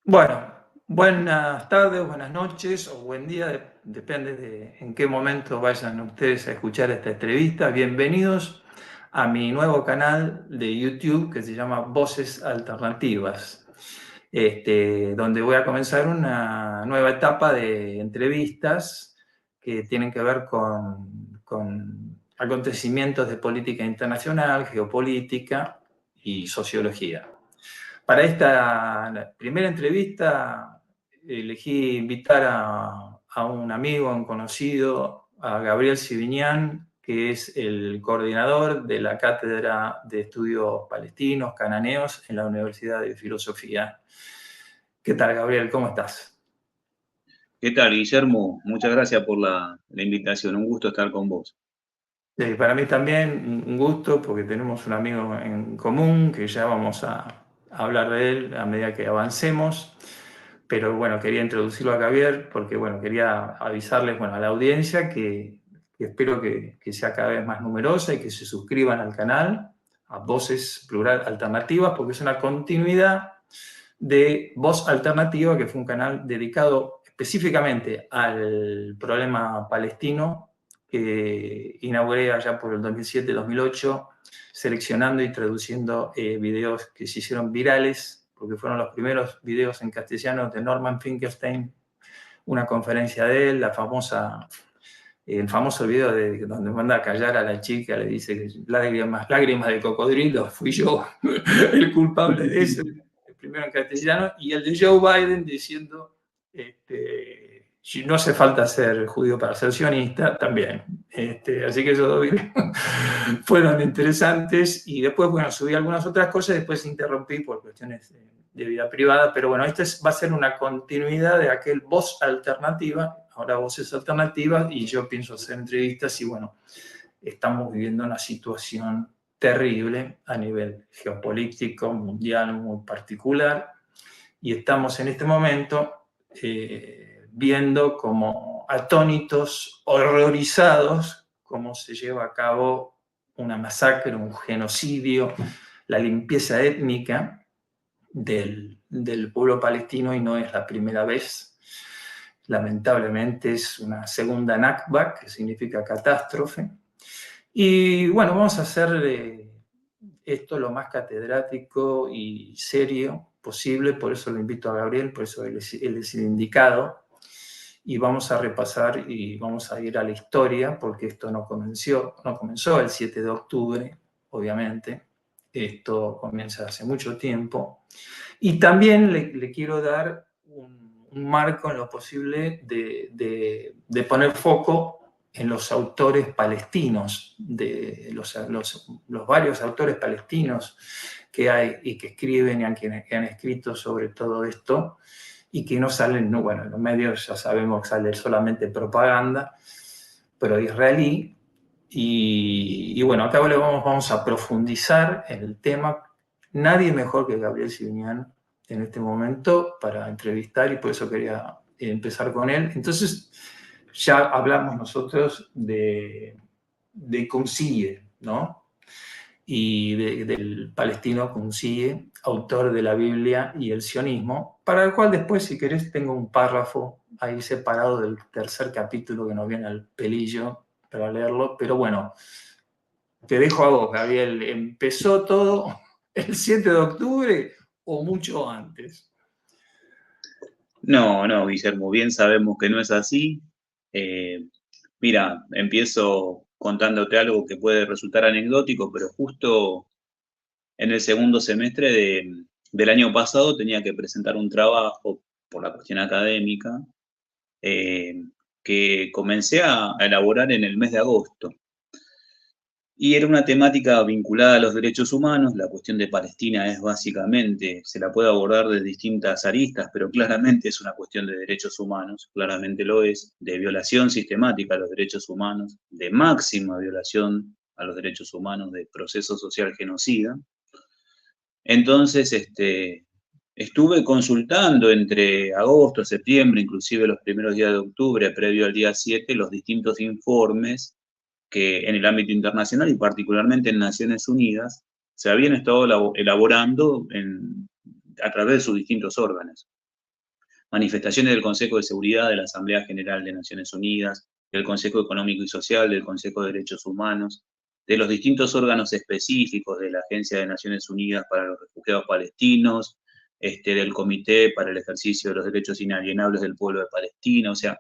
Bueno, buenas tardes, buenas noches o buen día, depende de en qué momento vayan ustedes a escuchar esta entrevista. Bienvenidos a mi nuevo canal de YouTube que se llama Voces Alternativas, donde voy a comenzar una nueva etapa de entrevistas que tienen que ver con acontecimientos de política internacional, geopolítica y sociología. Para esta primera entrevista elegí invitar a un amigo, a un conocido, a Gabriel Siviñán, que es el coordinador de la Cátedra de Estudios Palestinos, Cananeos, en la Universidad de Filosofía. ¿Qué tal, Gabriel? ¿Cómo estás? ¿Qué tal, Guillermo? Muchas gracias por la invitación. Un gusto estar con vos. Para mí también un gusto porque tenemos un amigo en común que ya vamos a hablar de él a medida que avancemos. Pero bueno, quería introducirlo a Javier porque bueno, quería avisarles a la audiencia que espero que sea cada vez más numerosa y que se suscriban al canal, a Voces Plural Alternativas, porque es una continuidad de Voz Alternativa, que fue un canal dedicado específicamente al problema palestino que inauguré allá por el 2007-2008, seleccionando y traduciendo videos que se hicieron virales, porque fueron los primeros videos en castellano de Norman Finkelstein, una conferencia de él, el famoso video donde manda a callar a la chica, le dice que lágrimas de cocodrilo, fui yo el culpable de eso, el primero en castellano, y el de Joe Biden diciendo, si no hace falta ser judío para ser sionista, también. Así que esos dos videos fueron interesantes, y después, bueno, subí algunas otras cosas, después interrumpí por cuestiones de vida privada, pero bueno, va a ser una continuidad de aquel Voz Alternativa, ahora Voces Alternativas, y yo pienso hacer entrevistas y bueno, estamos viviendo una situación terrible a nivel geopolítico, mundial, muy particular, y estamos en este momento viendo como atónitos, horrorizados, cómo se lleva a cabo una masacre, un genocidio, la limpieza étnica del pueblo palestino, y no es la primera vez. Lamentablemente es una segunda Nakba, que significa catástrofe. Y bueno, vamos a hacer esto lo más catedrático y serio posible, por eso lo invito a Gabriel, por eso él es el indicado. Y vamos a repasar y vamos a ir a la historia, porque esto no comenzó el 7 de octubre, obviamente. Esto comienza hace mucho tiempo. Y también le quiero dar un marco en lo posible de poner foco en los autores palestinos, de los varios autores palestinos que hay y que escriben y que han escrito sobre todo esto, y que no salen, no, bueno, en los medios ya sabemos que sale solamente propaganda, pero israelí. Y bueno, acá vamos a profundizar en el tema. Nadie mejor que Gabriel Siviñán en este momento para entrevistar, y por eso quería empezar con él. Entonces, ya hablamos nosotros de Concilie, ¿no? Y del palestino Concilie, autor de la Biblia y el sionismo, para el cual después, si querés, tengo un párrafo ahí separado del tercer capítulo que nos viene al pelillo para leerlo, pero bueno, te dejo a vos, Gabriel. ¿Empezó todo el 7 de octubre o mucho antes? No, no, Guillermo, bien sabemos que no es así. Eh, Mira, empiezo contándote algo que puede resultar anecdótico, pero justo en el segundo semestre del año pasado tenía que presentar un trabajo por la cuestión académica eh, que comencé a elaborar en el mes de agosto. Y era una temática vinculada a los derechos humanos. La cuestión de Palestina es básicamente, se la puede abordar de distintas aristas, pero claramente es una cuestión de derechos humanos, claramente lo es, de violación sistemática a los derechos humanos, de máxima violación a los derechos humanos, de proceso social genocida. Entonces, estuve consultando entre agosto, septiembre, inclusive los primeros días de octubre, previo al día 7, los distintos informes que en el ámbito internacional y particularmente en Naciones Unidas se habían estado elaborando a través de sus distintos órganos. manifestaciones del Consejo de Seguridad, de la Asamblea General de Naciones Unidas, del Consejo Económico y Social, del Consejo de Derechos Humanos, de los distintos órganos específicos de la Agencia de Naciones Unidas para los Refugiados Palestinos, del Comité para el Ejercicio de los Derechos Inalienables del Pueblo de Palestina. O sea,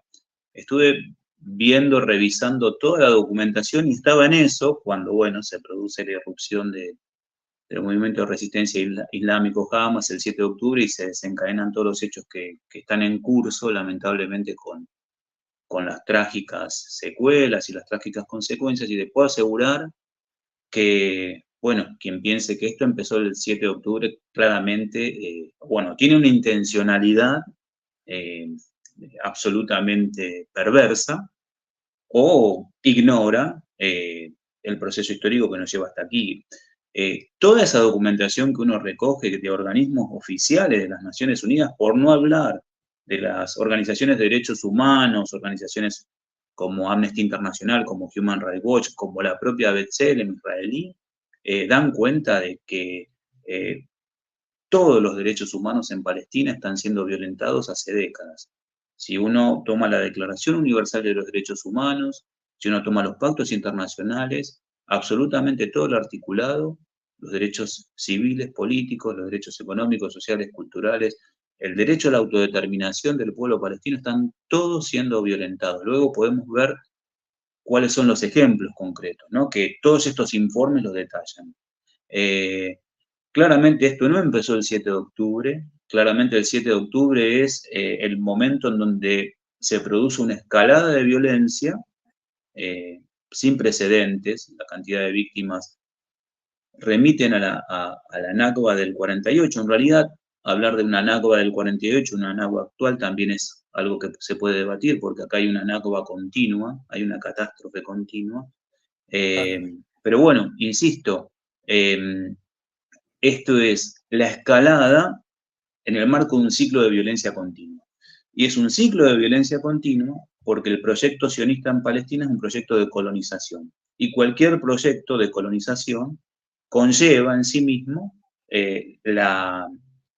estuve viendo, revisando toda la documentación y estaba en eso cuando, bueno, se produce la irrupción del movimiento de resistencia islámico Hamas el 7 de octubre y se desencadenan todos los hechos que están en curso, lamentablemente con las trágicas secuelas y las trágicas consecuencias, y te puedo asegurar que, bueno, quien piense que esto empezó el 7 de octubre, claramente, bueno, tiene una intencionalidad eh, absolutamente perversa o ignora el proceso histórico que nos lleva hasta aquí. Toda esa documentación que uno recoge de organismos oficiales de las Naciones Unidas, por no hablar de las organizaciones de derechos humanos, organizaciones como Amnesty International, como Human Rights Watch, como la propia B'Tselem israelí, dan cuenta de que todos los derechos humanos en Palestina están siendo violentados hace décadas. Si uno toma la Declaración Universal de los Derechos Humanos, si uno toma los pactos internacionales, absolutamente todo lo articulado, los derechos civiles, políticos, los derechos económicos, sociales, culturales, el derecho a la autodeterminación del pueblo palestino, están todos siendo violentados. Luego podemos ver cuáles son los ejemplos concretos, ¿no? Que todos estos informes los detallan. Claramente esto no empezó el 7 de octubre, claramente el 7 de octubre es el momento en donde se produce una escalada de violencia sin precedentes. La cantidad de víctimas remiten a la Nakba del 48. En realidad, hablar de una Nakba del 48, una Nakba actual, también es algo que se puede debatir, porque acá hay una Nakba continua, hay una catástrofe continua. Pero bueno, insisto, esto es la escalada en el marco de un ciclo de violencia continua. Y es un ciclo de violencia continua porque el proyecto sionista en Palestina es un proyecto de colonización. Y cualquier proyecto de colonización conlleva en sí mismo la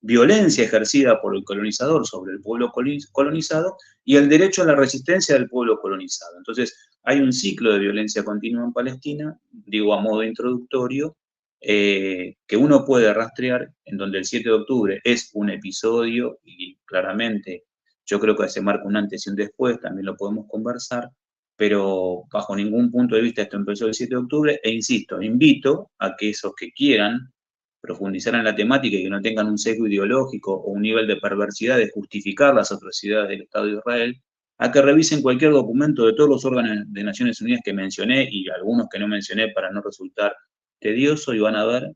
violencia ejercida por el colonizador sobre el pueblo colonizado y el derecho a la resistencia del pueblo colonizado. Entonces, hay un ciclo de violencia continua en Palestina, digo a modo introductorio, que uno puede rastrear, en donde el 7 de octubre es un episodio y claramente yo creo que se marca un antes y un después, también lo podemos conversar, pero bajo ningún punto de vista esto empezó el 7 de octubre e insisto, invito a que esos que quieran profundizar en la temática y que no tengan un sesgo ideológico o un nivel de perversidad de justificar las atrocidades del Estado de Israel, a que revisen cualquier documento de todos los órganos de Naciones Unidas que mencioné y algunos que no mencioné para no resultar tedioso, y van a ver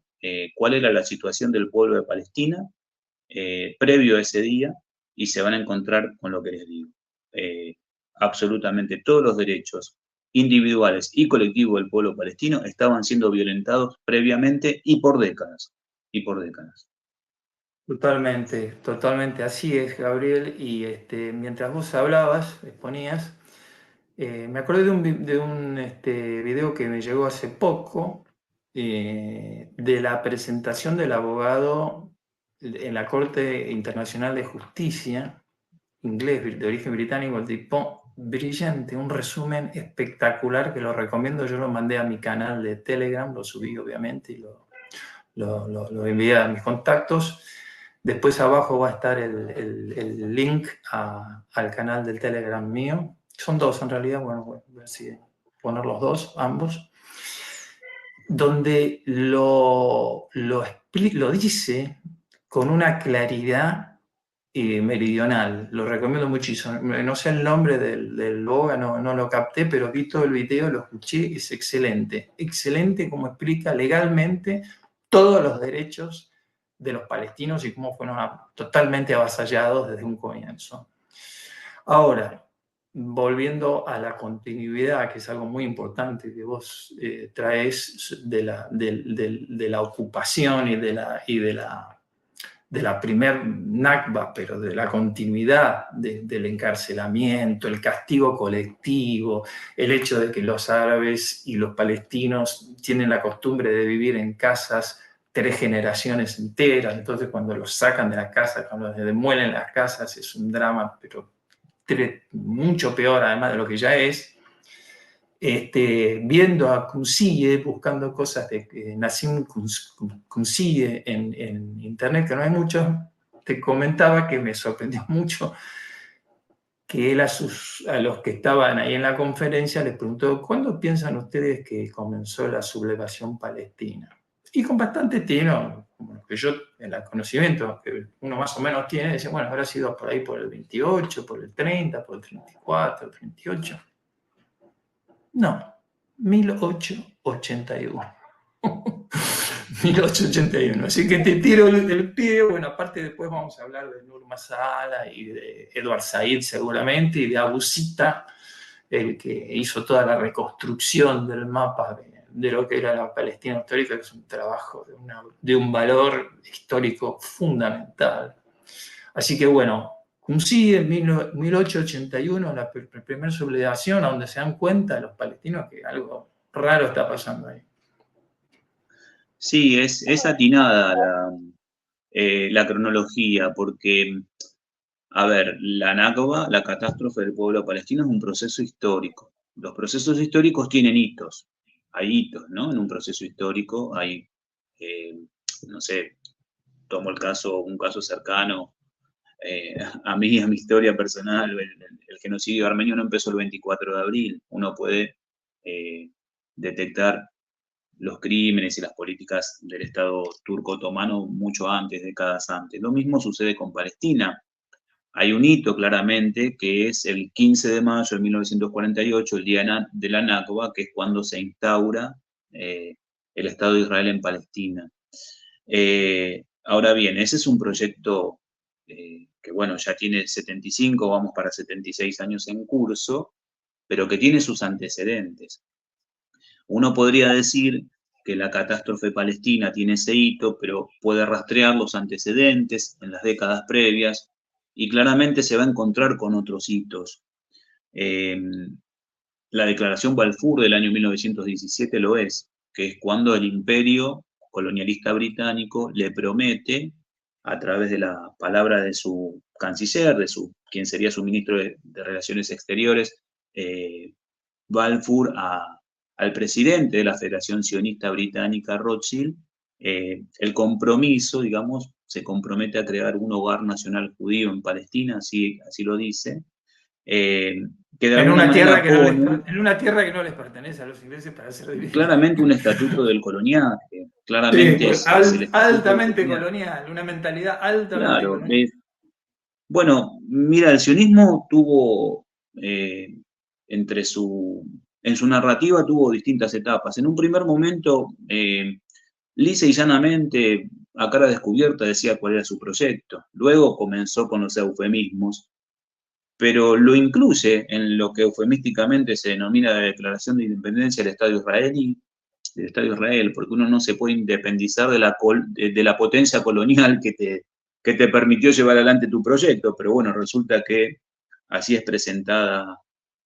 cuál era la situación del pueblo de Palestina previo a ese día y se van a encontrar con lo que les digo. Absolutamente todos los derechos individuales y colectivos del pueblo palestino estaban siendo violentados previamente y por décadas. Y por décadas. Totalmente, totalmente así es, Gabriel. Y mientras vos hablabas, exponías, me acordé de un video que me llegó hace poco, de la presentación del abogado en la Corte Internacional de Justicia, inglés de origen británico, el tipo brillante, un resumen espectacular que lo recomiendo. Yo lo mandé a mi canal de Telegram, lo subí obviamente y lo envié a mis contactos. Después abajo va a estar el link al canal del Telegram mío. Son dos en realidad, bueno, voy a ver si poner los dos, ambos, donde lo dice con una claridad meridional. Lo recomiendo muchísimo. No sé el nombre del boga, no lo capté, pero vi todo el video, lo escuché, es excelente. Excelente como explica legalmente todos los derechos de los palestinos y cómo fueron totalmente avasallados desde un comienzo. Ahora, volviendo a la continuidad, que es algo muy importante que vos traes de la ocupación y de la primer Nakba, pero de la continuidad del encarcelamiento, el castigo colectivo, el hecho de que los árabes y los palestinos tienen la costumbre de vivir en casas 3 generaciones enteras. Entonces, cuando los sacan de la casa, cuando les demuelen las casas, es un drama, pero mucho peor además de lo que ya es. Viendo a Kunsiye, buscando cosas de Nassim Kunsiye en internet, que no hay muchos, te comentaba que me sorprendió mucho que él a los que estaban ahí en la conferencia les preguntó: ¿cuándo piensan ustedes que comenzó la sublevación palestina? Y con bastante tino, como que yo, en el conocimiento que uno más o menos tiene, dice, bueno, habrá sido por ahí por el 28, por el 30, por el 34, el 38. No, 1881. 1881. Así que te tiro el pie. Bueno, aparte después vamos a hablar de Nur Masala y de Edward Said seguramente, y de Abu Sita, el que hizo toda la reconstrucción del mapa de lo que era la Palestina histórica, que es un trabajo de un valor histórico fundamental. Así que bueno, Kunsiye en 1881, la primera sublevación, donde se dan cuenta los palestinos que algo raro está pasando ahí. Sí, es atinada la cronología, porque, a ver, la Nakba, la catástrofe del pueblo palestino, es un proceso histórico. Los procesos históricos tienen hitos. Hay hitos, ¿no? En un proceso histórico hay, no sé, tomo un caso cercano a mí, a mi historia personal. El genocidio armenio no empezó el 24 de abril. Uno puede detectar los crímenes y las políticas del Estado turco otomano mucho antes, décadas antes. Lo mismo sucede con Palestina. Hay un hito claramente que es el 15 de mayo de 1948, el día de la Nakba, que es cuando se instaura el Estado de Israel en Palestina. Ahora bien, ese es un proyecto que, bueno, ya tiene 75, vamos para 76 años en curso, pero que tiene sus antecedentes. Uno podría decir que la catástrofe palestina tiene ese hito, pero puede rastrear los antecedentes en las décadas previas y claramente se va a encontrar con otros hitos. La Declaración Balfour del año 1917 lo es, que es cuando el imperio colonialista británico le promete, a través de la palabra de su canciller, quien sería su ministro de Relaciones Exteriores, Balfour, al presidente de la Federación Sionista Británica, Rothschild, el compromiso, digamos, se compromete a crear un hogar nacional judío en Palestina, así lo dice, que de alguna manera pone en una tierra que no les pertenece a los ingleses para ser dividida. claramente un estatuto del coloniaje, claramente Sí, es el estatuto del altamente coloniaje. colonial, una mentalidad altamente Claro, colonial. bueno, mira, el sionismo tuvo, en su narrativa tuvo distintas etapas. En un primer momento, lisa y llanamente, a cara descubierta, decía cuál era su proyecto. Luego comenzó con los eufemismos, pero lo incluye en lo que eufemísticamente se denomina la Declaración de Independencia del Estado israelí, del Estado de Israel, porque uno no se puede independizar de la potencia colonial que te permitió llevar adelante tu proyecto, pero bueno, resulta que así es presentada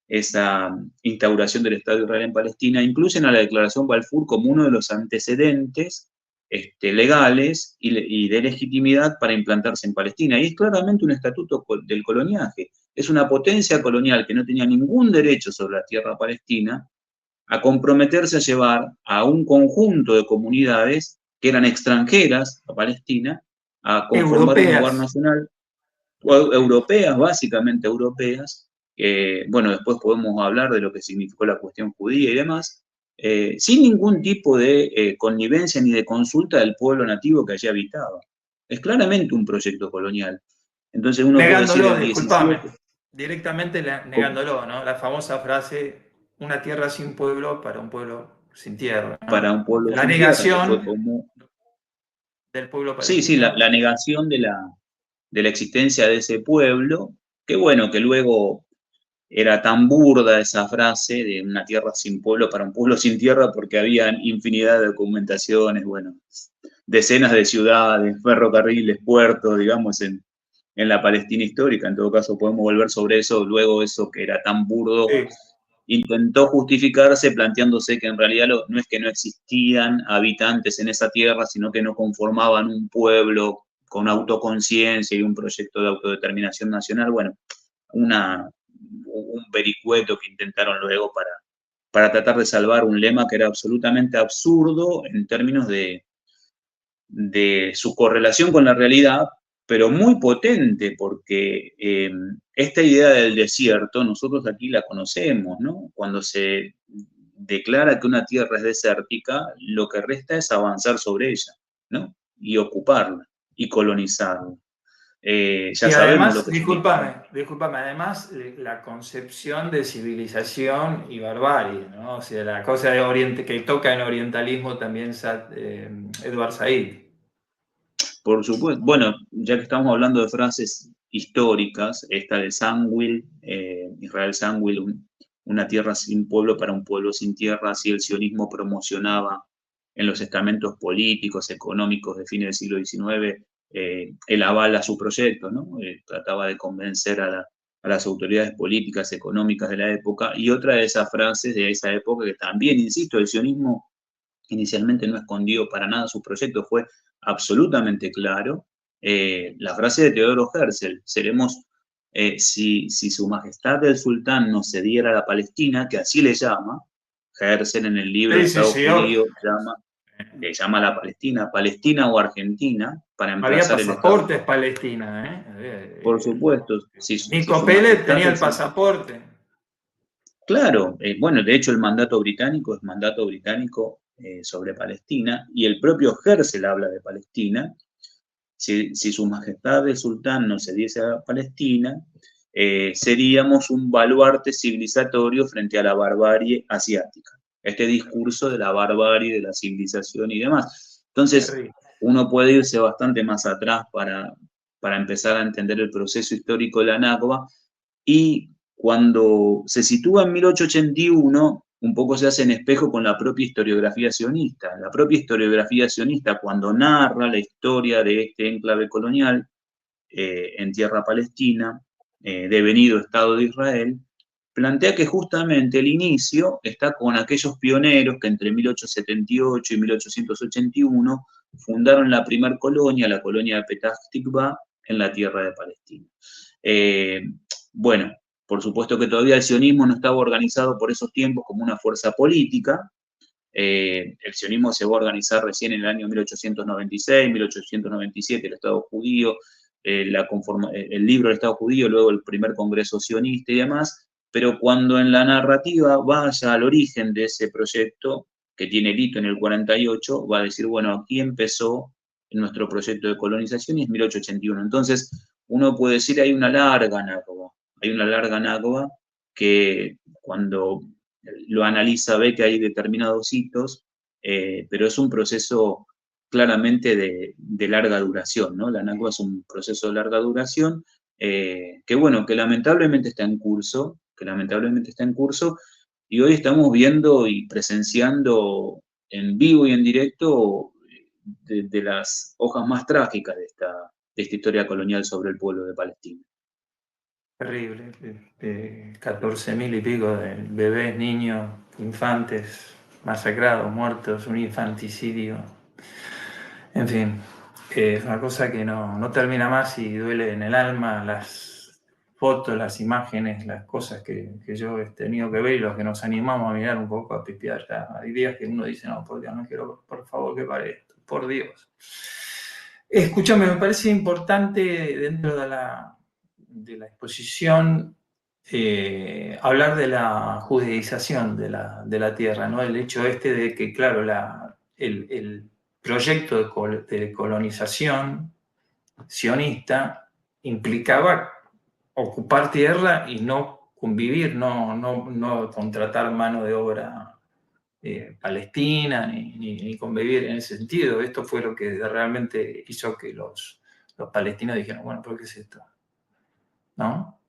esa instauración del Estado de Israel en Palestina. Incluyen a la Declaración Balfour como uno de los antecedentes legales y de legitimidad para implantarse en Palestina. Y es claramente un estatuto del coloniaje. Es una potencia colonial que no tenía ningún derecho sobre la tierra palestina a comprometerse a llevar a un conjunto de comunidades que eran extranjeras a Palestina a conformar un hogar nacional, europeas, básicamente europeas. Bueno, después podemos hablar de lo que significó la cuestión judía y demás, sin ningún tipo de connivencia ni de consulta del pueblo nativo que allí habitaba. Es claramente un proyecto colonial. Entonces uno puede decir Negándolo, el disculpame, 17. directamente negándolo, ¿no? La famosa frase, una tierra sin pueblo para un pueblo sin tierra, Para ¿no? un pueblo La sin tierra, que fue negación como... del pueblo Sí, sí, palestino. la negación de la existencia de ese pueblo, que bueno, que luego era tan burda esa frase de una tierra sin pueblo para un pueblo sin tierra, porque había infinidad de documentaciones, bueno, decenas de ciudades, ferrocarriles, puertos, digamos, en la Palestina histórica. En todo caso, podemos volver sobre eso, luego eso que era tan burdo, Sí. intentó justificarse planteándose que en realidad no es que no existían habitantes en esa tierra, sino que no conformaban un pueblo con autoconciencia y un proyecto de autodeterminación nacional. Bueno, un vericueto que intentaron luego para tratar de salvar un lema que era absolutamente absurdo en términos de su correlación con la realidad, pero muy potente, porque esta idea del desierto nosotros aquí la conocemos, ¿no? Cuando se declara que una tierra es desértica, lo que resta es avanzar sobre ella, ¿no? Y ocuparla y colonizarla. Ya Y sabemos lo además, que significa. discúlpame, además la concepción de civilización y barbarie, ¿no? O sea, la cosa de Oriente que toca en orientalismo también Edward Said. Por supuesto, bueno, ya que estamos hablando de frases históricas, esta de Zangwill, Israel Zangwill, una tierra sin pueblo para un pueblo sin tierra, así el sionismo promocionaba en los estamentos políticos, económicos de fines del siglo XIX, el aval a su proyecto, ¿no? Trataba de convencer a las autoridades políticas, económicas de la época, y otra de esas frases de esa época que también, insisto, el sionismo inicialmente no escondió para nada su proyecto, fue absolutamente claro. La frase de Teodoro Herzl, seremos, si su majestad el sultán nos cediera la Palestina, que así le llama, Herzl en el libro Sí, del sí, Estado sí. Oh. judío le llama a la Palestina, Palestina o Argentina, para Había emplazar el Estado. pasaportes Palestina, ¿eh? Por supuesto, si Nico su Pérez majestad tenía el el sultán. pasaporte. Claro, bueno, de hecho el mandato británico es mandato británico sobre Palestina y el propio Herzl habla de Palestina. Si su majestad el sultán nos cediese a Palestina, seríamos un baluarte civilizatorio frente a la barbarie asiática. Este discurso de la barbarie, de la civilización y demás. Entonces, Terrible. uno puede irse bastante más atrás para empezar a entender el proceso histórico de la Nakba y cuando se sitúa en 1881, un poco se hace en espejo con la propia historiografía sionista. La propia historiografía sionista, cuando narra la historia de este enclave colonial en tierra palestina, devenido Estado de Israel, plantea que justamente el inicio está con aquellos pioneros que entre 1878 y 1881 fundaron la primer colonia, la colonia de Petah Tikva, en la tierra de Palestina. Eh, bueno, por supuesto que todavía el sionismo no estaba organizado por esos tiempos como una fuerza política. El sionismo se va a organizar recién en el año 1896, 1897, el Estado judío, el libro del Estado judío, luego el primer congreso sionista y demás, pero cuando en la narrativa vaya al origen de ese proyecto, que tiene el hito en el 48, va a decir, bueno, aquí empezó nuestro proyecto de colonización y es 1881. Entonces, uno puede decir, hay una larga nácoba que cuando lo analiza, ve que hay determinados hitos, pero es un proceso claramente de larga duración, ¿no? La NACBA es un proceso de larga duración que, bueno, que lamentablemente está en curso, y hoy estamos viendo y presenciando en vivo y en directo de las hojas más trágicas de esta historia colonial sobre el pueblo de Palestina. Terrible. 14.000 y pico de bebés, niños, infantes masacrados, muertos, un infanticidio. En fin, es una cosa que no termina más y duele en el alma las fotos, las imágenes, las cosas que yo he tenido que ver y los que nos animamos a mirar un poco, a pipiar. Hay días que uno dice, no, por Dios, no quiero, por favor, que pare esto, por Dios. Escúchame, me parece importante dentro de la exposición hablar de la judaización de la tierra, ¿no? El hecho de que, claro, el proyecto de colonización sionista implicaba ocupar tierra y no convivir, no contratar mano de obra palestina ni convivir en ese sentido. Esto fue lo que realmente hizo que los palestinos dijeron, bueno, ¿pero qué es esto? ¿No?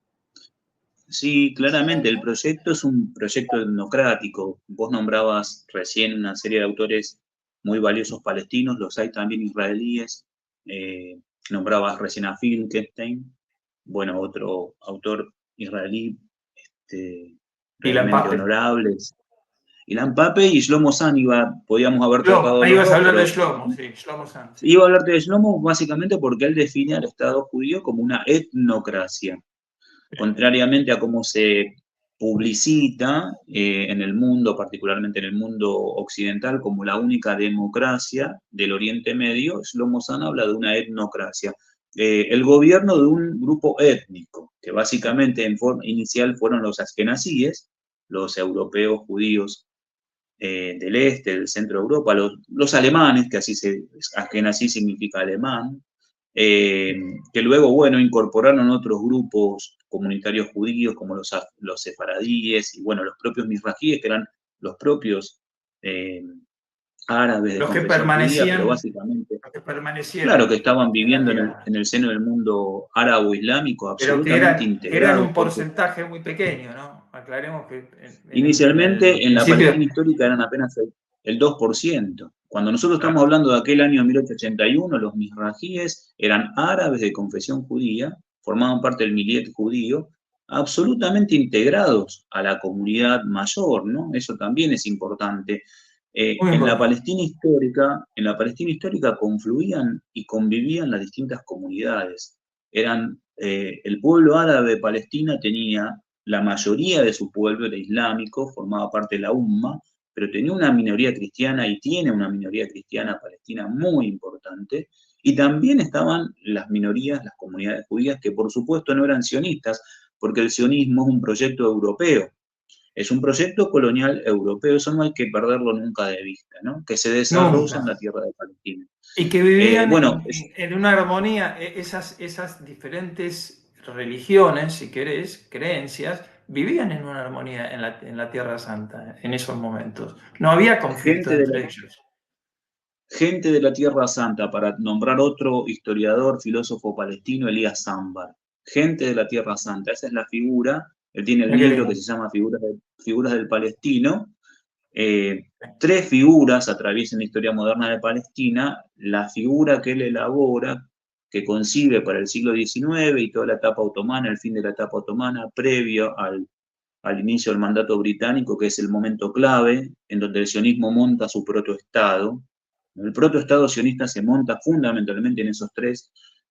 Sí, claramente, el proyecto es un proyecto democrático. Vos nombrabas recién una serie de autores muy valiosos palestinos, los hay también israelíes. Eh, Nombrabas recién a Finkelstein, bueno, otro autor israelí, este, Ilan realmente Pappe. honorables. Ilan Pappe y Shlomo Zan podíamos haber Shlomo, tocado ahí los ibas a dos, hablar de pero Shlomo, sí, Shlomo San, sí. iba a hablarte de Shlomo básicamente porque él define al Estado judío como una etnocracia, contrariamente a cómo se publicita en el mundo, particularmente en el mundo occidental, como la única democracia del Oriente Medio. Shlomo Zan habla de una etnocracia. El gobierno de un grupo étnico, que básicamente en forma inicial fueron los askenazíes, los europeos judíos del este, del centro de Europa, los alemanes, que así significa alemán, que luego, bueno, incorporaron otros grupos comunitarios judíos como los sefaradíes y, bueno, los propios mizrajíes, que eran los propios eh, árabes de Los que confesión judía, pero permanecían, básicamente, los que permanecieron claro que estaban en la viviendo tierra, en el seno del mundo árabo-islámico pero que absolutamente eran integrados, un porque porcentaje muy pequeño, ¿no? Aclaremos que en el inicialmente, en la principio, Palestina histórica eran apenas el 2%. Cuando nosotros estamos claro, hablando de aquel año 1881, los mizrajíes eran árabes de confesión judía, formaban parte del miliet judío, absolutamente integrados a la comunidad mayor, ¿no? Eso también es importante. muy importante. En la Palestina histórica confluían y convivían las distintas comunidades. El pueblo árabe de Palestina tenía la mayoría de su pueblo era islámico, formaba parte de la Umma, pero tenía una minoría cristiana y tiene una minoría cristiana palestina muy importante. Y también estaban las minorías, las comunidades judías, que por supuesto no eran sionistas, porque el sionismo es un proyecto europeo, es un proyecto colonial europeo, eso no hay que perderlo nunca de vista, ¿no? Que se desarrolla en Nunca. la tierra de Palestina. Y que vivían Bueno, en una armonía, esas diferentes religiones, si querés, creencias, vivían en una armonía en la Tierra Santa en esos momentos. No había conflicto gente de la entre ellos. Gente de la Tierra Santa, para nombrar otro historiador, filósofo palestino, Elías Sambar. Gente de la Tierra Santa, esa es la figura. Él tiene el Mirá qué libro lindo. que se llama Figuras del Palestino. Tres figuras atraviesan la historia moderna de Palestina. La figura que él elabora, que concibe para el siglo XIX y toda la etapa otomana, el fin de la etapa otomana, previo al inicio del mandato británico, que es el momento clave en donde el sionismo monta su protoestado. El protoestado sionista se monta fundamentalmente en esos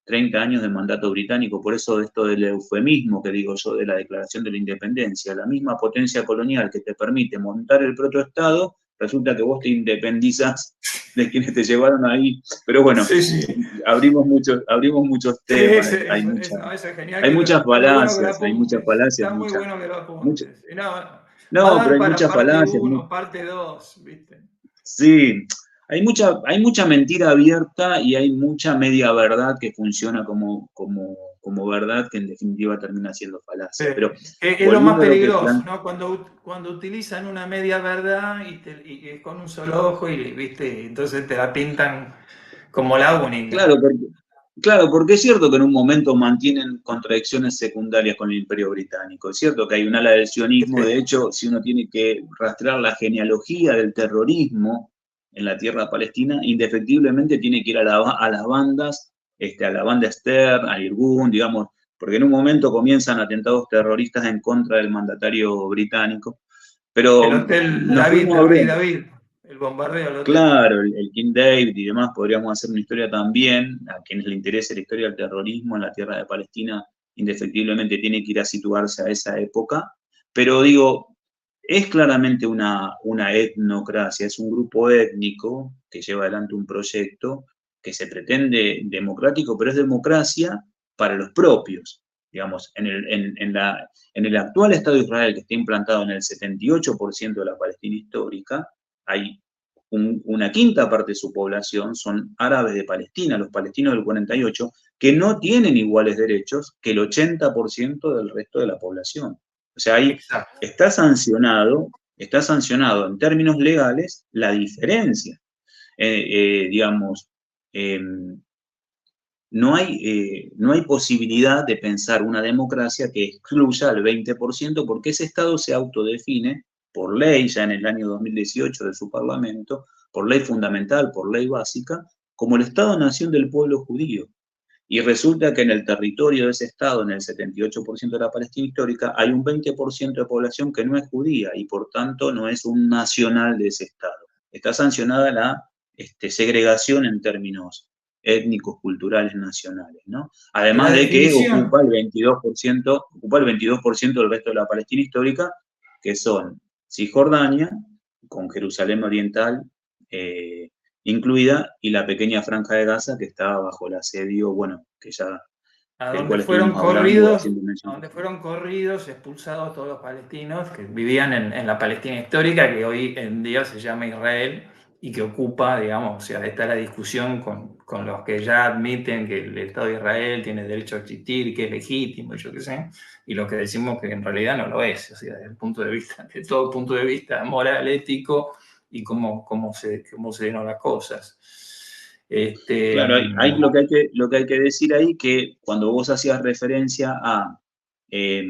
30 años de mandato británico, por eso esto del eufemismo que digo yo de la declaración de la independencia, la misma potencia colonial que te permite montar el protoestado, resulta que vos te independizas de quienes te llevaron ahí. Pero bueno, Sí, sí. abrimos muchos Sí, temas, no, eso es genial hay que muchas está muy bueno que lo falacias, hay muchas apuntes. falacias, Está muy bueno que lo muchas, apuntes. Y no, va a no, pero dar hay para muchas parte falacias, uno, parte 2, ¿viste? sí, hay mucha mentira abierta y hay mucha media verdad que funciona como verdad que en definitiva termina siendo Sí. falacia. Pero Es lo más volviendo a lo que peligroso, ¿no? Cuando utilizan una media verdad y es con un solo ojo y, ¿viste? Entonces te la pintan como la única. claro, claro, porque es cierto que en un momento mantienen contradicciones secundarias con el Imperio Británico. Es cierto que hay un ala del sionismo, de hecho, si uno tiene que rastrear la genealogía del terrorismo en la tierra palestina, indefectiblemente tiene que ir a las bandas, a la banda Stern, a Irgun, digamos, porque en un momento comienzan atentados terroristas en contra del mandatario británico, El pero Hotel nos David, fuimos del Rey abriendo. David, el bombardeo del hotel. Claro, el King David y demás, podríamos hacer una historia también. A quienes le interese la historia del terrorismo en la tierra de Palestina, indefectiblemente tiene que ir a situarse a esa época. Pero digo, es claramente una etnocracia, es un grupo étnico que lleva adelante un proyecto que se pretende democrático, pero es democracia para los propios. Digamos, en el actual Estado de Israel, que está implantado en el 78% de la Palestina histórica, hay una quinta parte de su población son árabes de Palestina, los palestinos del 48, que no tienen iguales derechos que el 80% del resto de la población. O sea, ahí Exacto. está sancionado en términos legales la diferencia. Digamos, eh, no hay posibilidad de pensar una democracia que excluya al 20% porque ese Estado se autodefine por ley, ya en el año 2018 de su Parlamento, por ley fundamental, por ley básica, como el Estado-nación del pueblo judío. Y resulta que en el territorio de ese Estado, en el 78% de la Palestina histórica, hay un 20% de población que no es judía y por tanto no es un nacional de ese Estado. Está sancionada la segregación en términos étnicos, culturales, nacionales, ¿no? Y la Además de que definición, ocupa el 22% del resto de la Palestina histórica, que son Cisjordania, con Jerusalén Oriental incluida, y la pequeña franja de Gaza que está bajo el asedio, bueno, que ya, a del donde cual fueron estuvimos hablando, corridos, haciendo a mención. donde fueron corridos, expulsados todos los palestinos que vivían en la Palestina histórica, que hoy en día se llama Israel, y que ocupa, digamos, o sea, está la discusión con los que ya admiten que el Estado de Israel tiene derecho a existir, que es legítimo, y yo qué sé, y los que decimos que en realidad no lo es, o sea, desde el punto de vista, de todo punto de vista moral, ético, y cómo se dieron las cosas. Claro, hay lo que hay que decir ahí, que cuando vos hacías referencia a eh,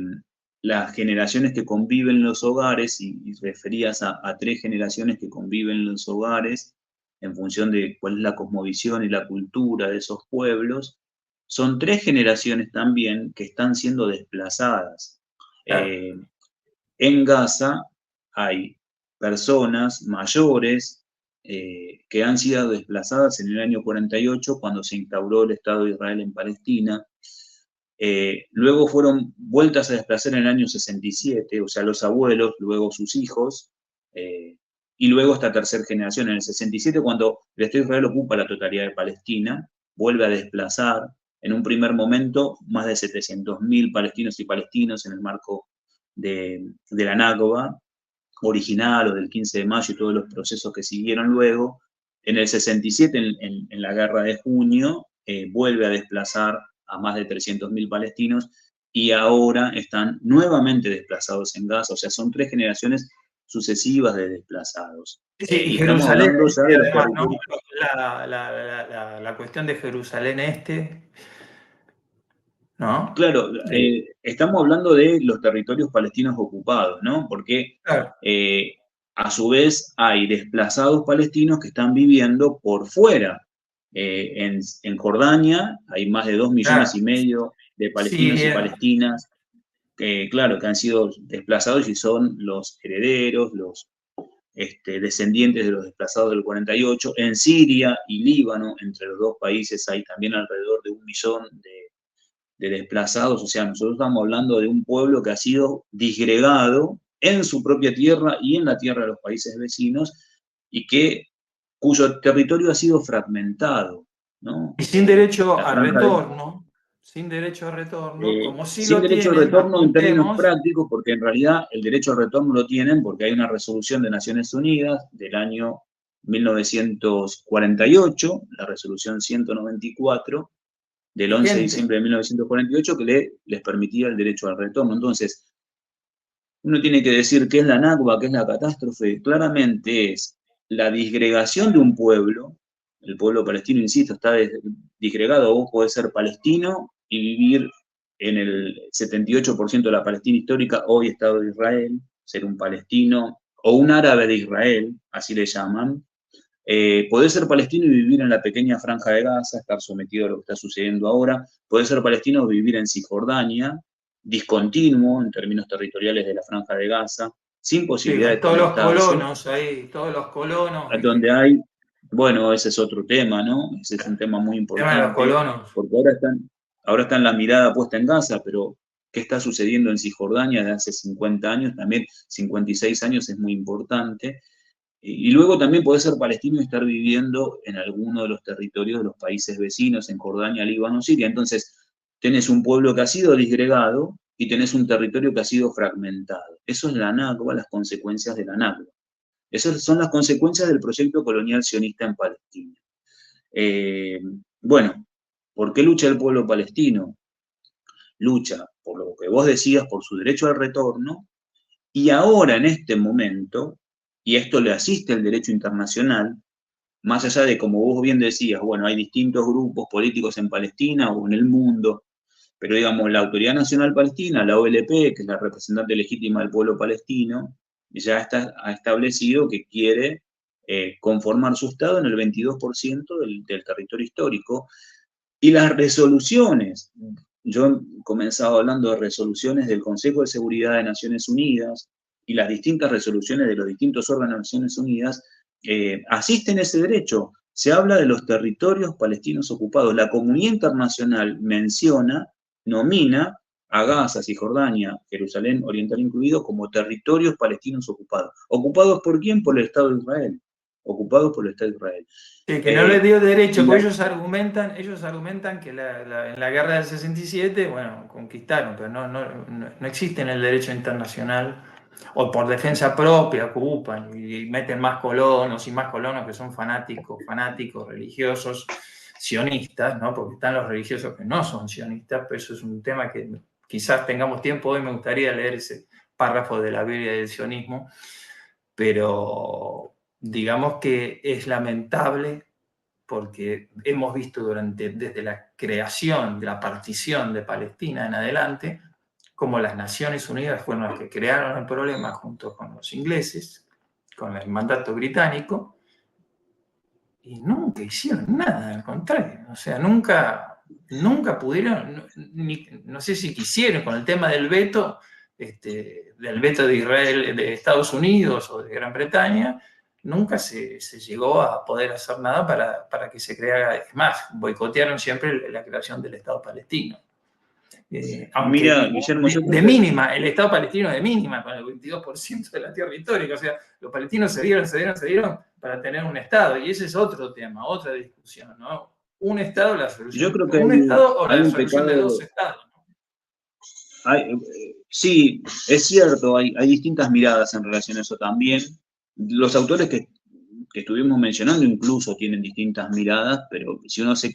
las generaciones que conviven en los hogares y referías a 3 generaciones que conviven en los hogares en función de cuál es la cosmovisión y la cultura de esos pueblos, son 3 generaciones también que están siendo desplazadas. Claro. Eh, en Gaza hay personas mayores que han sido desplazadas en el año 48 cuando se instauró el Estado de Israel en Palestina. Luego fueron vueltas a desplazar en el año 67, o sea, los abuelos, luego sus hijos, y luego esta tercera generación. En el 67, cuando el Estado de Israel ocupa la totalidad de Palestina, vuelve a desplazar en un primer momento más de 700.000 palestinos y palestinos en el marco de la Nakba original o del 15 de mayo y todos los procesos que siguieron luego. En el 67, en la guerra de junio, vuelve a desplazar a más de 300.000 palestinos y ahora están nuevamente desplazados en Gaza. O sea, son 3 generaciones sucesivas de desplazados. Sí, y Y estamos Jerusalén hablando ya Este, de los además, ¿no? territorios. La cuestión de Jerusalén Este, ¿no? Claro, De- estamos hablando de los territorios palestinos ocupados, ¿no? Porque claro, eh, a su vez hay desplazados palestinos que están viviendo por fuera. En Jordania hay más de 2,5 millones de palestinos y Siria, palestinas que, claro, que han sido desplazados y son los herederos, los descendientes de los desplazados del 48. En Siria y Líbano, entre los dos países, hay también alrededor de 1 millón de desplazados. O sea, nosotros estamos hablando de un pueblo que ha sido disgregado en su propia tierra y en la tierra de los países vecinos y cuyo territorio ha sido fragmentado, ¿no? y sin derecho La a franja de, retorno, sin derecho a retorno, como sí sin lo derecho al tienen, retorno en términos apuntemos, prácticos, porque en realidad el derecho al retorno lo tienen porque hay una resolución de Naciones Unidas del año 1948, la resolución 194, del 11 de vigente. diciembre de 1948, que les permitía el derecho al retorno. Entonces, uno tiene que decir qué es la Nakba, qué es la catástrofe. Claramente es la disgregación de un pueblo. El pueblo palestino, insisto, está disgregado. Vos podés ser palestino y vivir en el 78% de la Palestina histórica, hoy Estado de Israel, ser un palestino o un árabe de Israel, así le llaman. Podés ser palestino y vivir en la pequeña franja de Gaza, estar sometido a lo que está sucediendo ahora. Podés ser palestino y vivir en Cisjordania, discontinuo en términos territoriales de la franja de Gaza, sin Sí, posibilidad con de todos los conectarse, colonos ahí, todos los colonos, donde ¿viste? hay, bueno, ese es otro tema, ¿no? Ese es un tema muy El tema de los importante, colonos. porque ahora están la mirada puesta en Gaza, pero ¿qué está sucediendo en Cisjordania de hace 50 años? También 56 años es muy importante. Y luego también podés ser palestino y estar viviendo en alguno de los territorios de los países vecinos, en Jordania, Líbano, Siria. Entonces, tenés un pueblo que ha sido disgregado y tenés un territorio que ha sido fragmentado. Eso es la Nakba, las consecuencias de la Nakba. Esas son las consecuencias del proyecto colonial sionista en Palestina. Eh, bueno, ¿por qué lucha el pueblo palestino? Lucha por lo que vos decías, por su derecho al retorno, y ahora en este momento, y esto le asiste el derecho internacional, más allá de, como vos bien decías, bueno, hay distintos grupos políticos en Palestina o en el mundo, pero digamos, la Autoridad Nacional Palestina, la OLP, que es la representante legítima del pueblo palestino, ya ha establecido que quiere conformar su Estado en el 22% del territorio histórico. Y las resoluciones, yo he comenzado hablando de resoluciones del Consejo de Seguridad de Naciones Unidas y las distintas resoluciones de los distintos órganos de Naciones Unidas asisten a ese derecho. Se habla de los territorios palestinos ocupados. La comunidad internacional menciona, nomina a Gaza, Cisjordania, Jerusalén Oriental incluido, como territorios palestinos ocupados. ¿Ocupados por quién? Por el Estado de Israel. Ocupados por el Estado de Israel. Sí, que no les dio derecho, porque ellos argumentan que en la guerra del 67, bueno, conquistaron, pero no existe en el derecho internacional, o por defensa propia ocupan y meten más colonos y más colonos que son fanáticos religiosos, sionistas, ¿no? Porque están los religiosos que no son sionistas, pero eso es un tema que quizás tengamos tiempo hoy, me gustaría leer ese párrafo de la Biblia del sionismo, pero digamos que es lamentable porque hemos visto desde la creación, de la partición de Palestina en adelante, como las Naciones Unidas fueron las que crearon el problema junto con los ingleses, con el mandato británico, y nunca hicieron nada, al contrario. O sea, nunca pudieron, no sé si quisieron, con el tema del veto de Israel, de Estados Unidos o de Gran Bretaña, nunca se llegó a poder hacer nada para que se creara. Es más, boicotearon siempre la creación del Estado palestino. Aunque Mira, Guillermo, yo de mínima, el Estado palestino de mínima, con el 22% de la tierra histórica. O sea, los palestinos se dieron para tener un Estado. Y ese es otro tema, otra discusión, ¿no? Un Estado, la solución. yo creo que Un Estado o hay la un solución de pecado. dos Estados. Sí, es cierto, hay distintas miradas en relación a eso también. Los autores que estuvimos mencionando incluso tienen distintas miradas, pero si uno se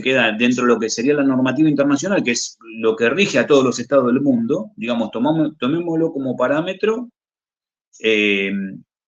queda dentro de lo que sería la normativa internacional, que es lo que rige a todos los estados del mundo, digamos, tomémoslo como parámetro.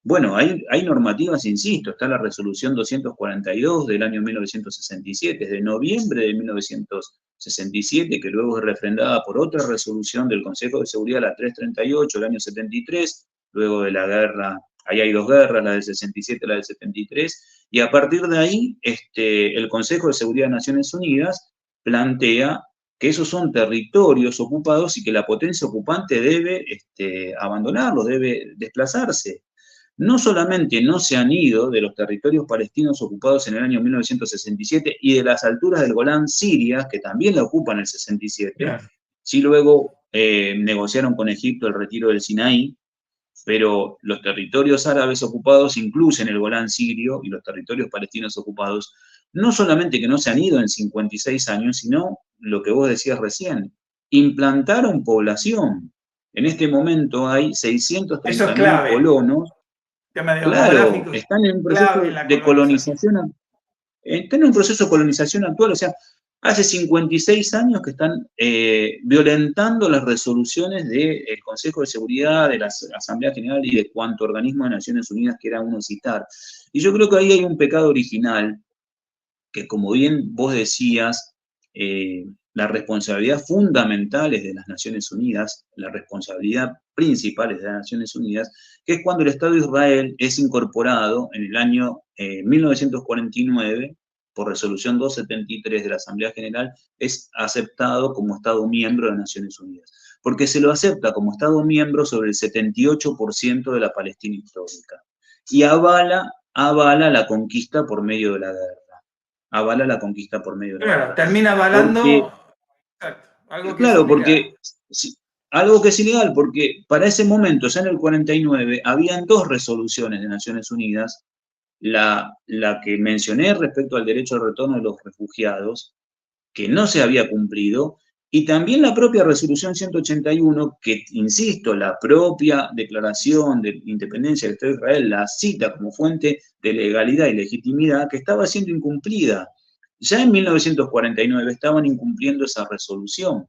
Bueno, hay normativas, insisto, está la resolución 242 del año 1967, es de noviembre de 1967, que luego es refrendada por otra resolución del Consejo de Seguridad, la 338 del año 73, luego de la guerra, ahí hay dos guerras, la del 67 y la del 73, y a partir de ahí el Consejo de Seguridad de Naciones Unidas plantea que esos son territorios ocupados y que la potencia ocupante debe abandonarlos, debe desplazarse. No solamente no se han ido de los territorios palestinos ocupados en el año 1967 y de las alturas del Golán Siria, que también la ocupan en el 67, Claro. sí luego negociaron con Egipto el retiro del Sinaí, pero los territorios árabes ocupados incluyen el Golán sirio y los territorios palestinos ocupados, no solamente que no se han ido en 56 años, sino lo que vos decías recién, implantaron población. En este momento hay 630.000 colonos. Claro, están en un proceso de colonización. Están en un proceso de colonización actual, o sea, hace 56 años que están violentando las resoluciones del Consejo de Seguridad, de la Asamblea General y de cuanto organismo de Naciones Unidas quiera uno citar. Y yo creo que ahí hay un pecado original, que como bien vos decías, la responsabilidad fundamental es de las Naciones Unidas, la responsabilidad principal es de las Naciones Unidas, que es cuando el Estado de Israel es incorporado en el año 1949, por resolución 273 de la Asamblea General, es aceptado como Estado miembro de las Naciones Unidas. Porque se lo acepta como Estado miembro sobre el 78% de la Palestina histórica. Y avala la conquista por medio de la guerra. Avala la conquista por medio de la guerra. Termina avalando algo que es ilegal. Porque algo que es ilegal, porque para ese momento, ya en el 49, habían dos resoluciones de Naciones Unidas, la que mencioné respecto al derecho al retorno de los refugiados, que no se había cumplido, y también la propia resolución 181, que, insisto, la propia declaración de independencia del Estado de Israel la cita como fuente de legalidad y legitimidad, que estaba siendo incumplida. Ya en 1949 estaban incumpliendo esa resolución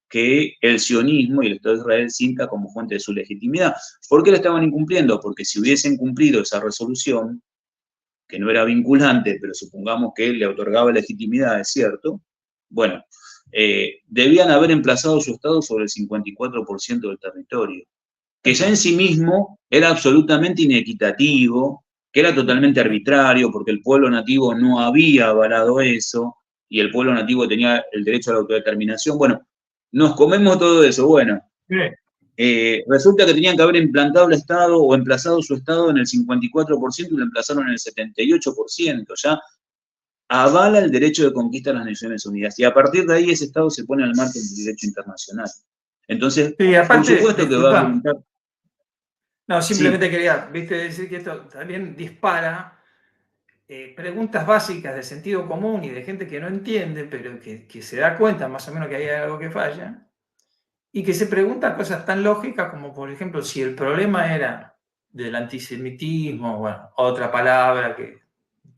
que el sionismo y el Estado de Israel cita como fuente de su legitimidad. ¿Por qué la estaban incumpliendo? Porque si hubiesen cumplido esa resolución, que no era vinculante, pero supongamos que le otorgaba legitimidad, es cierto, bueno, debían haber emplazado su Estado sobre el 54% del territorio, que ya en sí mismo era absolutamente inequitativo que era totalmente arbitrario, porque el pueblo nativo no había avalado eso, y el pueblo nativo tenía el derecho a la autodeterminación. Bueno, nos comemos todo eso. Bueno, Sí. resulta que tenían que haber implantado el Estado o emplazado su Estado en el 54% y lo emplazaron en el 78%. Ya avala el derecho de conquista de las Naciones Unidas. Y a partir de ahí ese Estado se pone al margen del derecho internacional. Entonces, Sí, por aparte, supuesto que va a disculpa, habilitar. no, Sí, simplemente quería, viste, decir que esto también dispara preguntas básicas de sentido común y de gente que no entiende, pero que se da cuenta más o menos que hay algo que falla, y que se pregunta cosas tan lógicas como, por ejemplo, si el problema era del antisemitismo, bueno, otra palabra que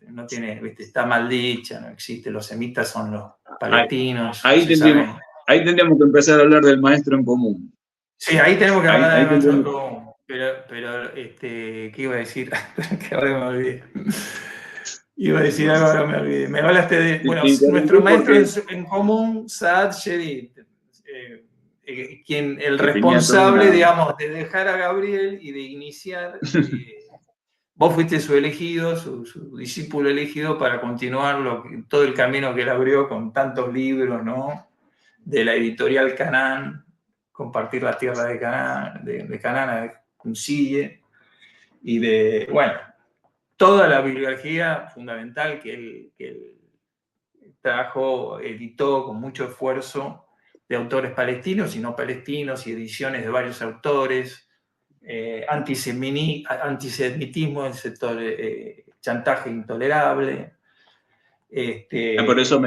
no tiene, viste, está mal dicha, no existe, los semitas son los ahí, palestinos, ahí se tendríamos, saben. ahí tendríamos que empezar a hablar del maestro en común. Sí, ahí tenemos que Ahí, hablar ahí de nuestro tendríamos, común, pero ¿qué iba a decir? Que ahora me olvidé. Iba a decir algo, ahora me olvidé. Me hablaste de, te bueno, interrumpí nuestro maestro porque en común, Saad Shedid, quien, el que tenía toda responsable, una... digamos, de dejar a Gabriel y de iniciar, vos fuiste su elegido, su discípulo elegido para continuar todo el camino que él abrió con tantos libros, ¿no? De la editorial Canaán, compartir la tierra de Canaán, de Canaán a Cuncille, y de, bueno, toda la bibliografía fundamental que él trajo, editó con mucho esfuerzo de autores palestinos y no palestinos y ediciones de varios autores, antisemitismo, el sector chantaje intolerable. Por eso Este,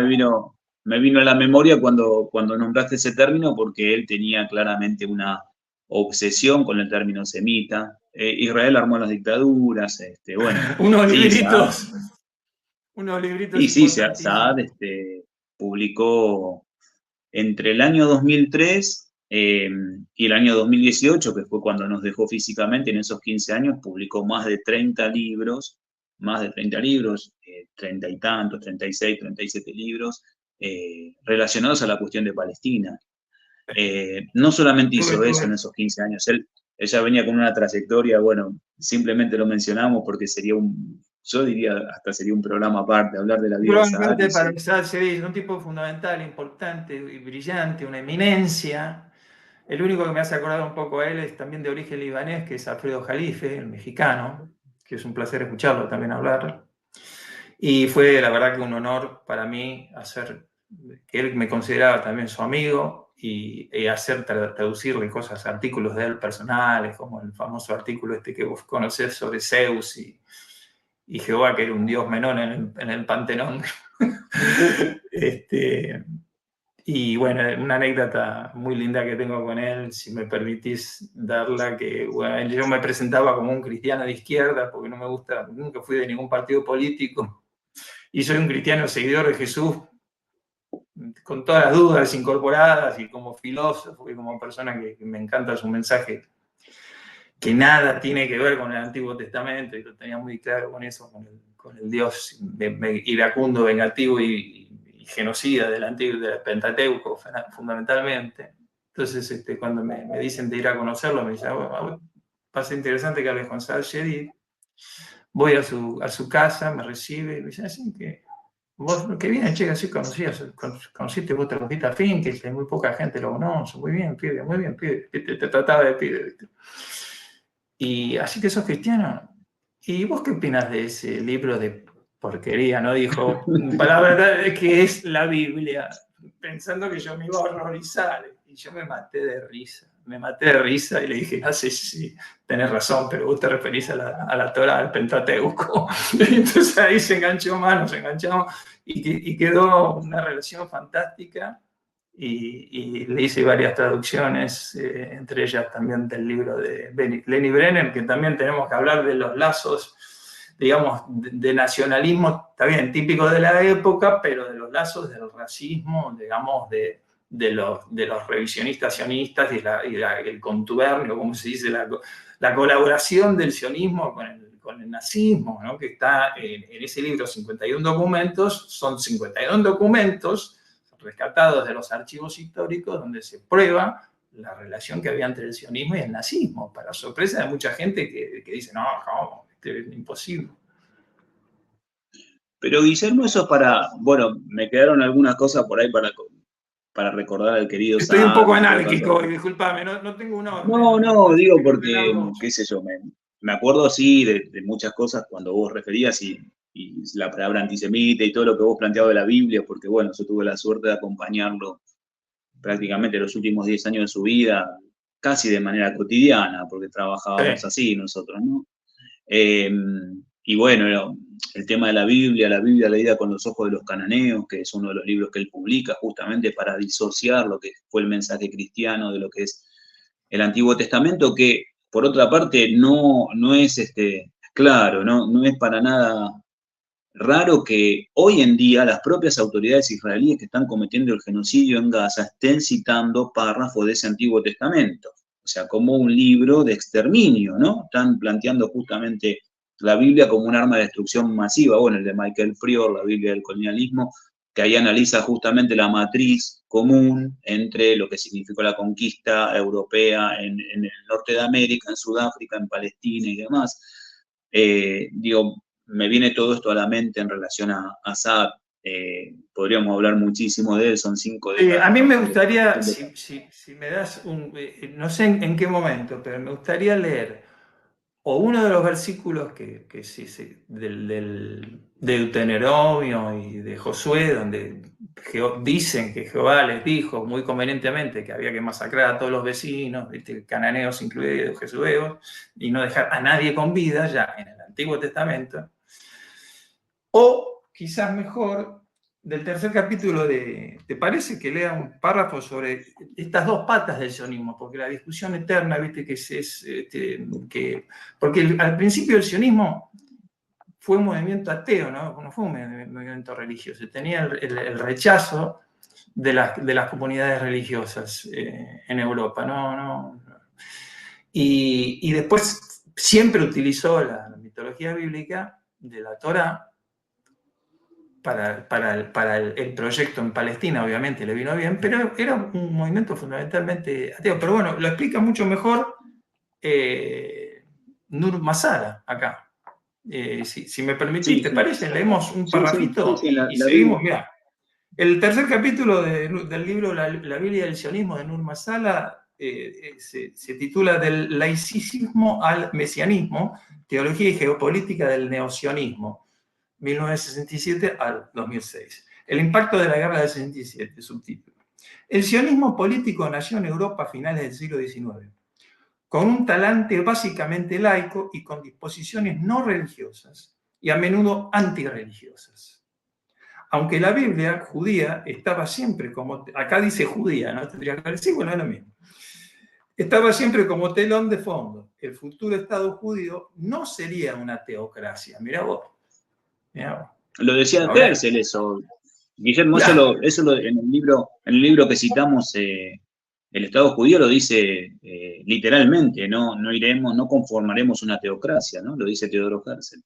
me vino a la memoria cuando nombraste ese término, porque él tenía claramente una obsesión con el término semita. Israel armó las dictaduras, bueno, unos sí, Saad, libritos, unos libritos y sí, Saad importantísimos. publicó entre el año 2003 y el año 2018, que fue cuando nos dejó físicamente, en esos 15 años, publicó más de 30 libros, 30 y tantos, 36, 37 libros, relacionados a la cuestión de Palestina. No solamente hizo eso en esos 15 años, él ya venía con una trayectoria, bueno, simplemente lo mencionamos porque sería yo diría, hasta sería un programa aparte, hablar de la vida de Saad Probablemente y para su... empezar es un tipo fundamental, importante y brillante, una eminencia. El único que me hace acordar un poco a él es también de origen libanés, que es Alfredo Jalife, el mexicano, que es un placer escucharlo también hablar. Y fue la verdad que un honor para mí hacer, que él me consideraba también su amigo y hacer traducirle cosas, artículos de él personales, como el famoso artículo este que vos conocés sobre Zeus y Jehová, que era un dios menor en el Panteón. Y bueno, una anécdota muy linda que tengo con él, si me permitís darla, que bueno, yo me presentaba como un cristiano de izquierda, porque no me gusta, nunca fui de ningún partido político, y soy un cristiano seguidor de Jesús, con todas las dudas incorporadas, y como filósofo y como persona que me encanta su mensaje, que nada tiene que ver con el Antiguo Testamento, y lo tenía muy claro con eso, con el Dios iracundo, vengativo y genocida del Antiguo, del Pentateuco, fundamentalmente. Entonces, cuando me dicen de ir a conocerlo, me dicen, oh, va a ser interesante que hables con Saad Shedid. Voy a su casa, me recibe, y me dice, así que vos, qué bien, che, así conociste vos te Rosita Fink, que muy poca gente lo conoce, muy bien, pibe, te trataba de pibe, ¿viste? Y así que sos cristiano. ¿Y vos qué opinas de ese libro de porquería? ¿No? Dijo, la verdad es que es la Biblia, pensando que yo me iba a horrorizar. Y yo me maté de risa. Me maté de risa y le dije, no sé si tenés razón, pero vos te referís a la Torah, al Pentateuco. Y entonces ahí se enganchó más, nos enganchamos y quedó una relación fantástica y le hice varias traducciones, entre ellas también del libro de Lenny Brenner, que también tenemos que hablar de los lazos, digamos, de nacionalismo, está bien, típico de la época, pero de los lazos del racismo, digamos, de los revisionistas sionistas y el contubernio, como se dice, la colaboración del sionismo con el nazismo, ¿no? Que está en ese libro 51 documentos, son 51 documentos rescatados de los archivos históricos donde se prueba la relación que había entre el sionismo y el nazismo, para sorpresa de mucha gente que dice, no, esto es imposible. Pero Guillermo, eso es para, bueno, me quedaron algunas cosas por ahí para recordar al querido Estoy un Saad poco y todo tanto. anárquico, discúlpame, no tengo un orden, No, no, no sé digo qué porque, ordenar vos. qué sé yo, me acuerdo sí de muchas cosas cuando vos referías y la palabra antisemita y todo lo que vos planteabas de la Biblia, porque bueno, yo tuve la suerte de acompañarlo prácticamente los últimos 10 años de su vida, casi de manera cotidiana, porque trabajábamos Sí. así nosotros, ¿no? Eh, y bueno, el tema de la Biblia leída con los ojos de los cananeos, que es uno de los libros que él publica justamente para disociar lo que fue el mensaje cristiano de lo que es el Antiguo Testamento, que por otra parte no es claro, no es para nada raro que hoy en día las propias autoridades israelíes que están cometiendo el genocidio en Gaza estén citando párrafos de ese Antiguo Testamento, o sea, como un libro de exterminio, ¿no? Están planteando justamente la Biblia como un arma de destrucción masiva, bueno, el de Michael Prior, la Biblia del colonialismo, que ahí analiza justamente la matriz común entre lo que significó la conquista europea en el norte de América, en Sudáfrica, en Palestina y demás. Digo, me viene todo esto a la mente en relación a Saad. Podríamos hablar muchísimo de él, son 5 A décadas mí me trabajando con gustaría, distintos. si me das no sé en qué momento, pero me gustaría leer o uno de los versículos que sí, sí, del Deuteronomio y de Josué, donde dicen que Jehová les dijo muy convenientemente que había que masacrar a todos los vecinos, ¿viste? Cananeos incluidos, jesueos, y no dejar a nadie con vida, ya en el Antiguo Testamento. O quizás mejor, del tercer capítulo ¿te parece que lea un párrafo sobre estas dos patas del sionismo? Porque la discusión eterna, viste, porque al principio el sionismo fue un movimiento ateo, no fue un movimiento religioso, tenía el rechazo de las comunidades religiosas en Europa, y después siempre utilizó la mitología bíblica de la Torá para el proyecto en Palestina, obviamente le vino bien, pero era un movimiento fundamentalmente ateo. Pero bueno, lo explica mucho mejor Nur Masara acá. Si me permitís, Sí, ¿te sí, parece? Leemos un sí, sí, sí, parrafito sí, y la Biblia. seguimos. Mira, el tercer capítulo del libro La Biblia del sionismo de Nur Masala se titula Del laicismo al mesianismo, teología y geopolítica del neosionismo, 1967 al 2006. El impacto de la guerra del 67, subtítulo. El sionismo político nació en Europa a finales del siglo XIX, con un talante básicamente laico y con disposiciones no religiosas y a menudo antirreligiosas. Aunque la Biblia judía estaba siempre como, acá dice judía, ¿no? Tendría que decir, bueno, es lo mismo. Estaba siempre como telón de fondo. El futuro Estado judío no sería una teocracia. Mirá vos. Mirá vos. Lo decía Ahora, Herzl eso. Guillermo, claro, en el libro que citamos, el Estado judío lo dice literalmente, no iremos, no conformaremos una teocracia, ¿no? Lo dice Teodoro Herzl.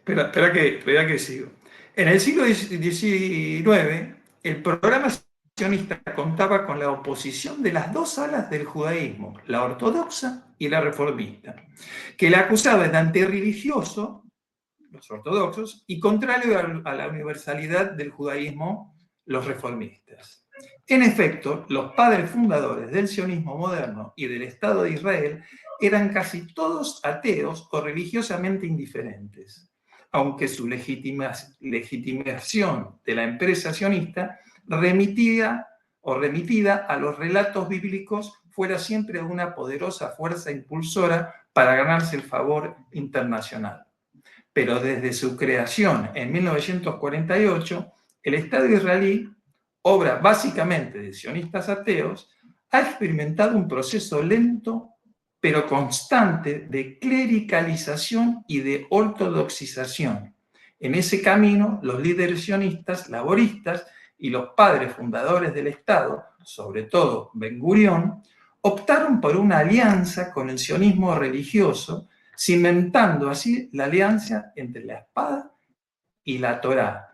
espera que sigo. En el siglo XIX, el programa sionista contaba con la oposición de las dos alas del judaísmo, la ortodoxa y la reformista, que la acusaban de antirreligioso, los ortodoxos, y contrario a la universalidad del judaísmo, los reformistas. En efecto, los padres fundadores del sionismo moderno y del Estado de Israel eran casi todos ateos o religiosamente indiferentes, aunque su legitimación de la empresa sionista remitida a los relatos bíblicos fuera siempre una poderosa fuerza impulsora para ganarse el favor internacional. Pero desde su creación en 1948, el Estado israelí, obra básicamente de sionistas ateos, ha experimentado un proceso lento pero constante de clericalización y de ortodoxización. En ese camino, los líderes sionistas, laboristas y los padres fundadores del Estado, sobre todo Ben Gurión, optaron por una alianza con el sionismo religioso, cimentando así la alianza entre la espada y la Torá,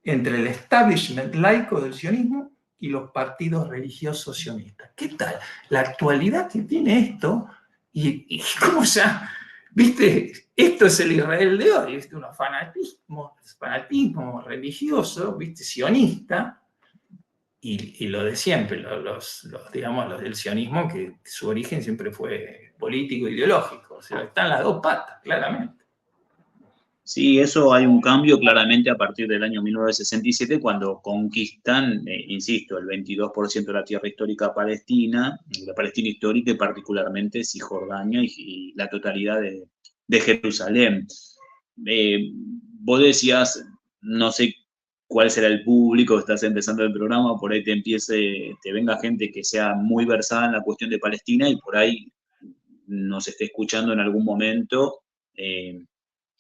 entre el establishment laico del sionismo y los partidos religiosos sionistas. ¿Qué tal la actualidad que tiene esto? Y cómo ya ¿Viste? Esto es el Israel de hoy, ¿viste? Unos fanatismo religioso, ¿viste? Sionista, y lo de siempre, digamos, los del sionismo, que su origen siempre fue político, ideológico, o sea, están las dos patas, claramente. Sí, eso hay un cambio claramente a partir del año 1967, cuando conquistan, insisto, el 22% de la tierra histórica palestina, la Palestina histórica y particularmente Cisjordania y la totalidad de Jerusalén. Vos decías, no sé cuál será el público, estás empezando el programa, por ahí te venga gente que sea muy versada en la cuestión de Palestina y por ahí nos esté escuchando en algún momento.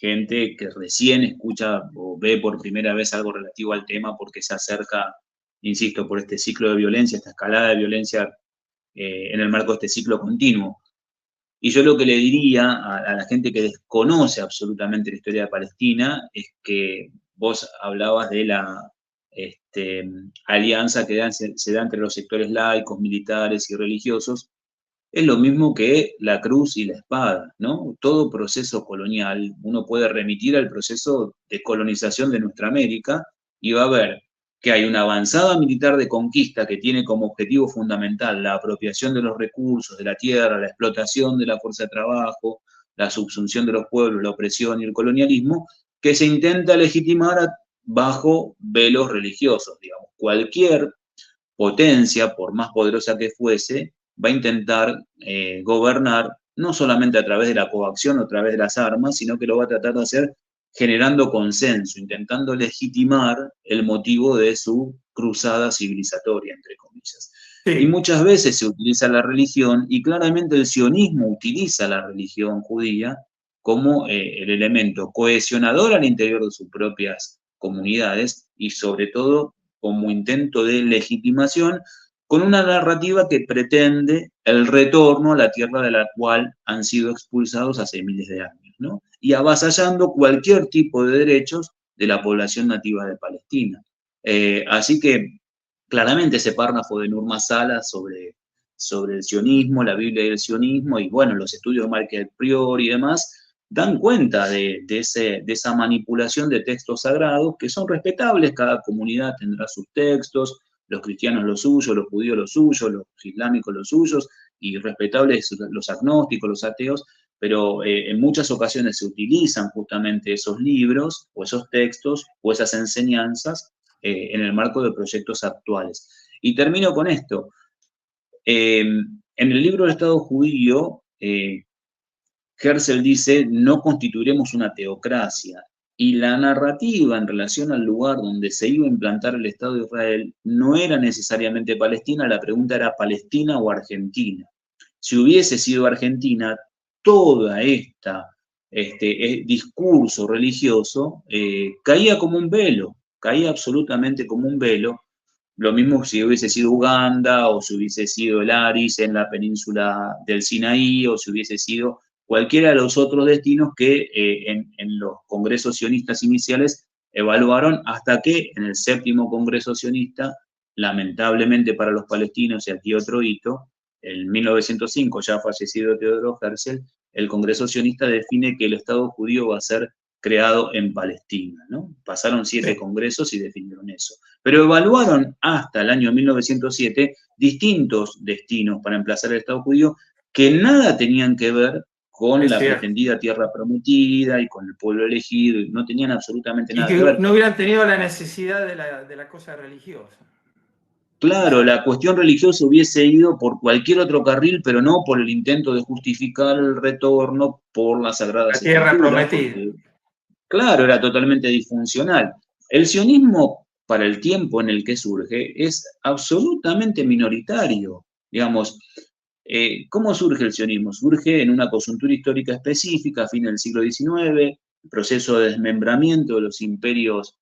Gente que recién escucha o ve por primera vez algo relativo al tema porque se acerca, insisto, por este ciclo de violencia, esta escalada de violencia en el marco de este ciclo continuo. Y yo lo que le diría a la gente que desconoce absolutamente la historia de Palestina es que vos hablabas de la alianza que se da entre los sectores laicos, militares y religiosos. Es lo mismo que la cruz y la espada, ¿no? Todo proceso colonial, uno puede remitir al proceso de colonización de nuestra América y va a ver que hay una avanzada militar de conquista que tiene como objetivo fundamental la apropiación de los recursos, de la tierra, la explotación de la fuerza de trabajo, la subsunción de los pueblos, la opresión y el colonialismo, que se intenta legitimar bajo velos religiosos, digamos. Cualquier potencia, por más poderosa que fuese, va a intentar gobernar no solamente a través de la coacción o a través de las armas, sino que lo va a tratar de hacer generando consenso, intentando legitimar el motivo de su cruzada civilizatoria, entre comillas. Y Sí, muchas veces se utiliza la religión, y claramente el sionismo utiliza la religión judía como el elemento cohesionador al interior de sus propias comunidades y sobre todo como intento de legitimación con una narrativa que pretende el retorno a la tierra de la cual han sido expulsados hace miles de años, ¿no? Y avasallando cualquier tipo de derechos de la población nativa de Palestina. Así que claramente ese párrafo de Nur Masala sobre el sionismo, la Biblia y el sionismo, y bueno, los estudios de Michael Prior y demás, dan cuenta de esa manipulación de textos sagrados que son respetables, cada comunidad tendrá sus textos, los cristianos los suyos, los judíos los suyos, los islámicos los suyos, y respetables los agnósticos, los ateos, pero en muchas ocasiones se utilizan justamente esos libros o esos textos o esas enseñanzas en el marco de proyectos actuales. Y termino con esto. En el libro del Estado judío, Herzl dice, no constituiremos una teocracia. Y la narrativa en relación al lugar donde se iba a implantar el Estado de Israel no era necesariamente Palestina, la pregunta era Palestina o Argentina. Si hubiese sido Argentina, toda este discurso religioso caía como un velo, caía absolutamente como un velo. Lo mismo si hubiese sido Uganda o si hubiese sido el Aris en la península del Sinaí o si hubiese sido cualquiera de los otros destinos que en los congresos sionistas iniciales evaluaron hasta que en el séptimo congreso sionista, lamentablemente para los palestinos y aquí otro hito, en 1905, ya fallecido Teodoro Herzl, el congreso sionista define que el Estado judío va a ser creado en Palestina, ¿no? Pasaron 7 sí. congresos y definieron eso. Pero evaluaron hasta el año 1907 distintos destinos para emplazar el Estado judío que nada tenían que ver con Es la cierto. pretendida tierra prometida y con el pueblo elegido, y no tenían absolutamente Y nada que que ver. no hubieran tenido la necesidad de la cosa religiosa. Claro, la Exacto. cuestión religiosa hubiese ido por cualquier otro carril, pero no por el intento de justificar el retorno por las La Sagradas tierra Escrituras, prometida. porque claro, era totalmente disfuncional. El sionismo, para el tiempo en el que surge, es absolutamente minoritario. Digamos, ¿cómo surge el sionismo? Surge en una coyuntura histórica específica, a fines del siglo XIX, el proceso de desmembramiento de los imperios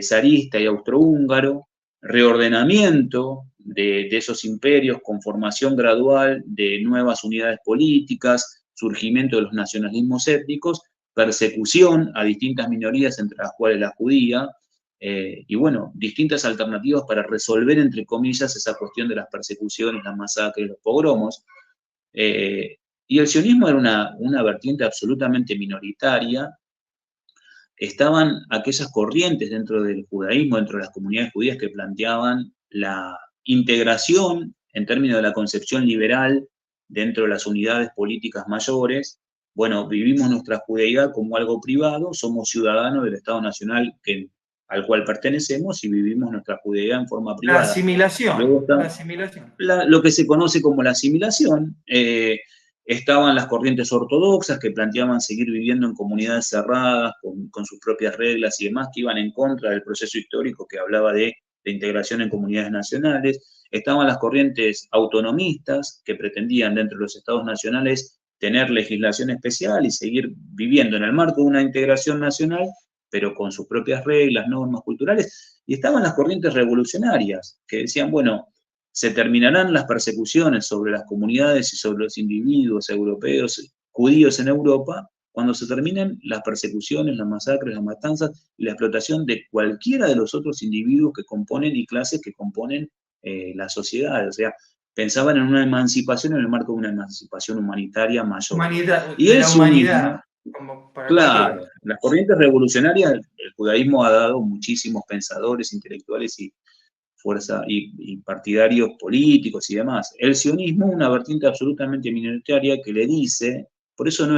zarista y austrohúngaro, reordenamiento de esos imperios, conformación gradual de nuevas unidades políticas, surgimiento de los nacionalismos étnicos, persecución a distintas minorías, entre las cuales la judía, y bueno, distintas alternativas para resolver, entre comillas, esa cuestión de las persecuciones, las masacres, los pogromos. Y el sionismo era una vertiente absolutamente minoritaria. Estaban aquellas corrientes dentro del judaísmo, dentro de las comunidades judías, que planteaban la integración en términos de la concepción liberal dentro de las unidades políticas mayores. Bueno, vivimos nuestra judeidad como algo privado, somos ciudadanos del Estado Nacional al cual pertenecemos y vivimos nuestra judeidad en forma La privada. Luego asimilación, está la asimilación. lo que se conoce como la asimilación. Estaban las corrientes ortodoxas que planteaban seguir viviendo en comunidades cerradas, con sus propias reglas y demás, que iban en contra del proceso histórico que hablaba de integración en comunidades nacionales. Estaban las corrientes autonomistas que pretendían dentro de los estados nacionales tener legislación especial y seguir viviendo en el marco de una integración nacional, pero con sus propias reglas, normas culturales. Y estaban las corrientes revolucionarias que decían, bueno, se terminarán las persecuciones sobre las comunidades y sobre los individuos europeos, judíos en Europa, cuando se terminen las persecuciones, las masacres, las matanzas y la explotación de cualquiera de los otros individuos que componen y clases que componen la sociedad. O sea, pensaban en una emancipación en el marco de una emancipación humanitaria mayor. Humanidad, Y de el la humanidad, sionismo, como para cualquiera. claro, las corrientes revolucionarias, el judaísmo ha dado muchísimos pensadores, intelectuales y fuerza y partidarios políticos y demás. El sionismo es una vertiente absolutamente minoritaria que le dice, por eso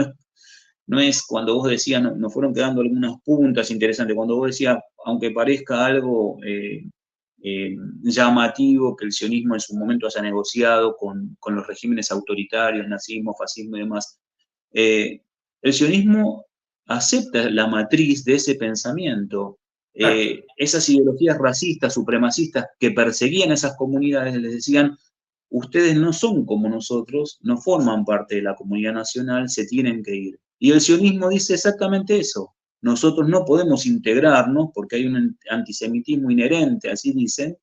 no es cuando vos decías, nos fueron quedando algunas puntas interesantes, cuando vos decías, aunque parezca algo llamativo que el sionismo en su momento haya negociado con los regímenes autoritarios, nazismo, fascismo y demás, el sionismo acepta la matriz de ese pensamiento. Esas ideologías racistas, supremacistas que perseguían a esas comunidades, les decían, ustedes no son como nosotros, no forman parte de la comunidad nacional, se tienen que ir. Y el sionismo dice exactamente eso. Nosotros no podemos integrarnos porque hay un antisemitismo inherente, así dicen,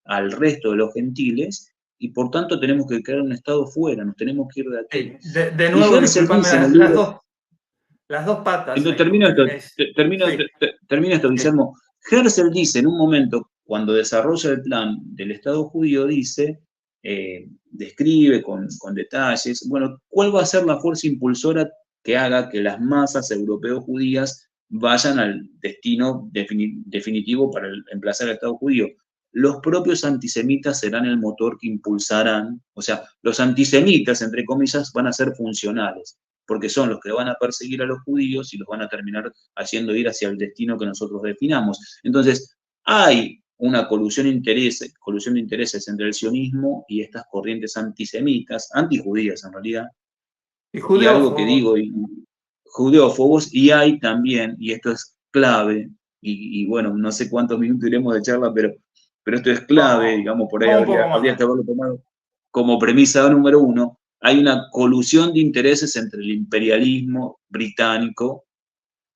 al resto de los gentiles, y por tanto tenemos que crear un Estado fuera, nos tenemos que ir de aquí. De Y nuevo, Herzl disculpame, dice en el libro, las dos patas entonces, ahí, porque termino esto, sí. Guillermo. Herzl dice en un momento, cuando desarrolla el plan del Estado judío, dice, describe con detalles, bueno, ¿cuál va a ser la fuerza impulsora que haga que las masas europeos-judías vayan al destino definitivo para emplazar al Estado judío? Los propios antisemitas serán el motor que impulsarán, o sea, los antisemitas, entre comillas, van a ser funcionales, porque son los que van a perseguir a los judíos y los van a terminar haciendo ir hacia el destino que nosotros definamos. Entonces, hay una colusión de intereses entre el sionismo y estas corrientes antisemitas, antijudías en realidad, Y y algo que judeófobos. digo, judeófobos, y hay también, y esto es clave, y bueno, no sé cuántos minutos iremos de charla, pero esto es clave, Vamos, digamos, por ahí vamos un poco habría más. que haberlo tomado como premisa número uno. Hay una colusión de intereses entre el imperialismo británico,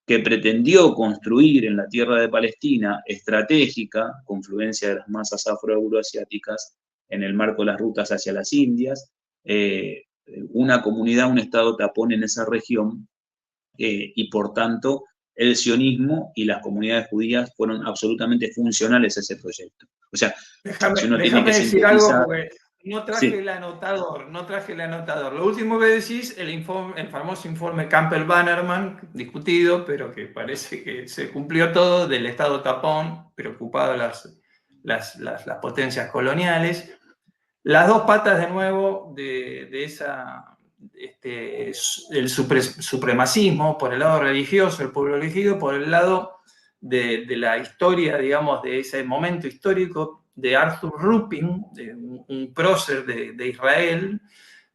que pretendió construir en la tierra de Palestina estratégica, confluencia de las masas afro-euroasiáticas en el marco de las rutas hacia las Indias, una comunidad, un estado tapón en esa región, y por tanto el sionismo y las comunidades judías fueron absolutamente funcionales a ese proyecto. O sea, si uno tiene que Déjame decir algo sintetizar, porque no traje sí, el anotador, no traje el anotador. Lo último que decís, el famoso informe Campbell-Bannerman, discutido, pero que parece que se cumplió todo, del Estado tapón, preocupado las potencias coloniales. Las dos patas de nuevo de esa, el supremacismo, por el lado religioso, el pueblo elegido, por el lado de la historia, digamos, de ese momento histórico de Arthur Ruppin, un prócer de Israel,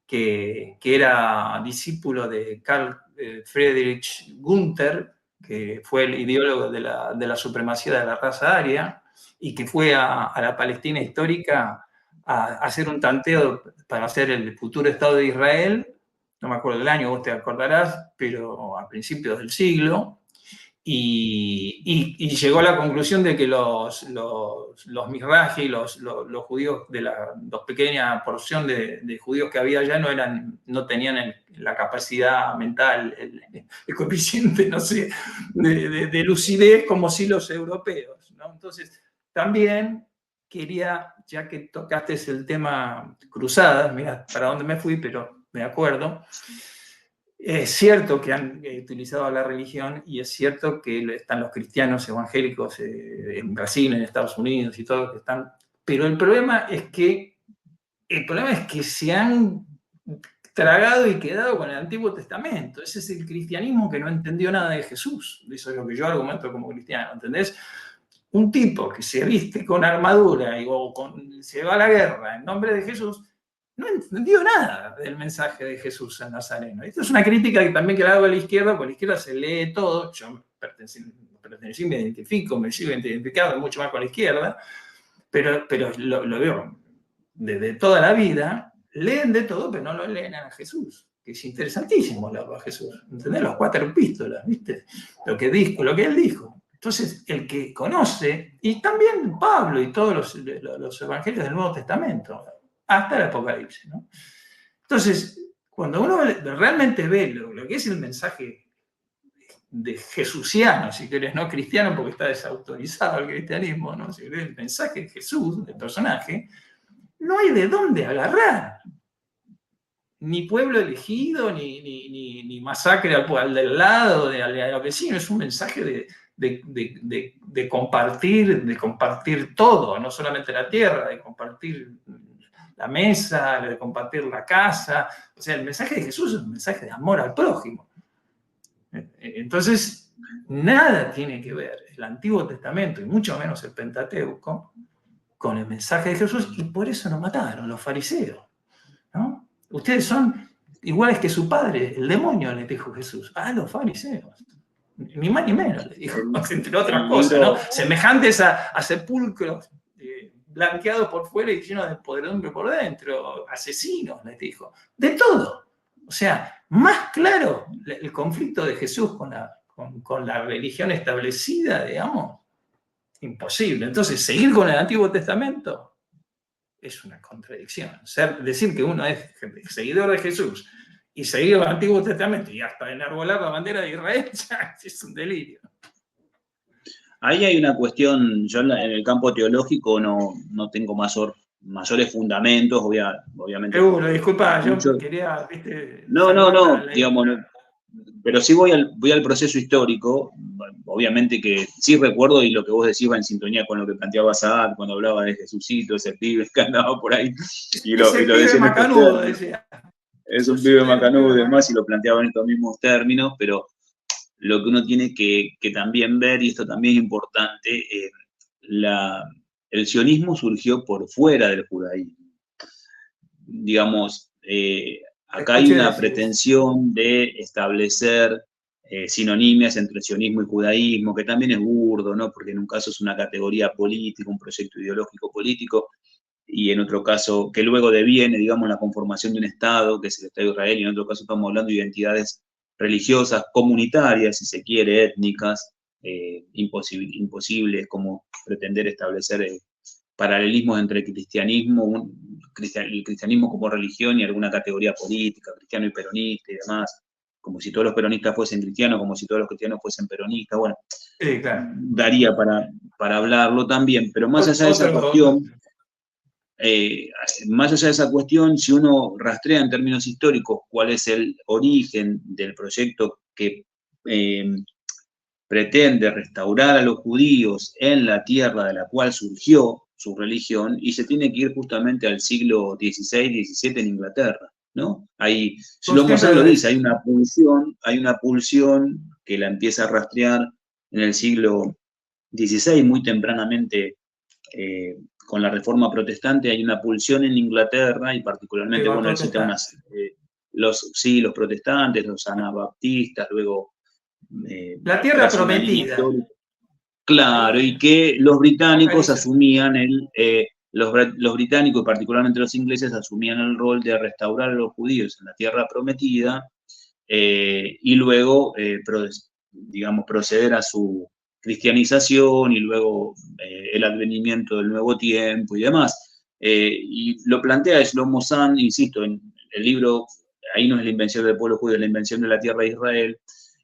que era discípulo de Carl Friedrich Gunther, que fue el ideólogo de la supremacía de la raza aria, y que fue a la Palestina histórica a hacer un tanteo para hacer el futuro Estado de Israel. No me acuerdo del año, vos te acordarás, pero a principios del siglo. Y llegó a la conclusión de que los Mizrahi, los judíos de la pequeña porción de judíos que había allá no tenían la capacidad mental, el coeficiente, no sé, de lucidez como si los europeos, ¿no? Entonces, también quería, ya que tocaste el tema cruzadas, mira para dónde me fui, pero de acuerdo. Es cierto que han utilizado la religión y es cierto que están los cristianos evangélicos en Brasil, en Estados Unidos y todo, que están. Pero el problema es que se han tragado y quedado con el Antiguo Testamento. Ese es el cristianismo que no entendió nada de Jesús. Eso es lo que yo argumento como cristiano, ¿entendés? Un tipo que se viste con armadura se va a la guerra en nombre de Jesús, no entendió nada del mensaje de Jesús en Nazareno. Esto es una crítica que también le hago a la izquierda, porque a la izquierda se lee todo. Yo pertenecí, me identifico, me sigo identificado mucho más con la izquierda, pero lo veo desde toda la vida. Leen de todo, pero no lo leen a Jesús, que es interesantísimo leerlo a Jesús. ¿Entendés? Los 4 epístolas, ¿viste? Lo que él dijo. Entonces, el que conoce, y también Pablo y todos los evangelios del Nuevo Testamento, hasta el Apocalipsis, ¿no? Entonces, cuando uno realmente ve lo que es el mensaje de jesuciano, si querés, no cristiano, porque está desautorizado el cristianismo, ¿no? Si querés, el mensaje de Jesús, del personaje, no hay de dónde agarrar. Ni pueblo elegido, ni masacre al del lado, al vecino. Es un mensaje de compartir todo, no solamente la tierra, de compartir la mesa, de compartir la casa. O sea, el mensaje de Jesús es un mensaje de amor al prójimo. Entonces, nada tiene que ver el Antiguo Testamento, y mucho menos el Pentateuco, con el mensaje de Jesús, y por eso nos mataron los fariseos, ¿no? Ustedes son iguales que su padre, el demonio, les dijo Jesús. Los fariseos. Ni más ni menos, les dijo, entre otras cosas, ¿no? Semejantes a sepulcros blanqueados por fuera y llenos de podredumbre por dentro, asesinos, les dijo. De todo. O sea, más claro el conflicto de Jesús con la religión establecida, digamos, imposible. Entonces, seguir con el Antiguo Testamento es una contradicción. Decir que uno es seguidor de Jesús y seguir el Antiguo Testamento y hasta enarbolar la bandera de Israel, ya es un delirio. Ahí hay una cuestión, yo en el campo teológico no tengo mayores fundamentos, obviamente. Seguro, disculpa, yo quería, viste. No, digamos, pero sí voy al proceso histórico, obviamente que sí recuerdo, y lo que vos decís va en sintonía con lo que planteaba Saad cuando hablaba de Jesucito, ese pibe que andaba por ahí, y lo decía macanudo, decía. Es un pibe macanudo y demás, y lo planteaba en estos mismos términos, pero lo que uno tiene que también ver, y esto también es importante, el sionismo surgió por fuera del judaísmo. Digamos, acá hay una pretensión de establecer sinonimias entre sionismo y judaísmo, que también es burdo, ¿no? Porque en un caso es una categoría política, un proyecto ideológico político, y en otro caso, que luego deviene, digamos, la conformación de un Estado, que es el Estado de Israel, y en otro caso estamos hablando de identidades religiosas, comunitarias, si se quiere, étnicas, imposibles, como pretender establecer paralelismos entre el cristianismo como religión y alguna categoría política, cristiano y peronista y demás, como si todos los peronistas fuesen cristianos, como si todos los cristianos fuesen peronistas. Bueno, sí, claro, daría para hablarlo también, pero más allá de esa cuestión, si uno rastrea en términos históricos cuál es el origen del proyecto que pretende restaurar a los judíos en la tierra de la cual surgió su religión, y se tiene que ir justamente al siglo XVI, XVII en Inglaterra, ¿no? Ahí, Shlomo Zahar lo dice, hay una pulsión que la empieza a rastrear en el siglo XVI, muy tempranamente, con la Reforma Protestante. Hay una pulsión en Inglaterra, y particularmente, bueno, él cita los protestantes, los anabaptistas, luego la tierra prometida. Claro, y que los británicos asumían los británicos, particularmente los ingleses, asumían el rol de restaurar a los judíos en la tierra prometida, y luego, digamos, proceder a su cristianización, y luego el advenimiento del nuevo tiempo y demás. Y lo plantea Shlomo Zahar, insisto, en el libro, ahí no es la invención del pueblo judío, es la invención de la tierra de Israel,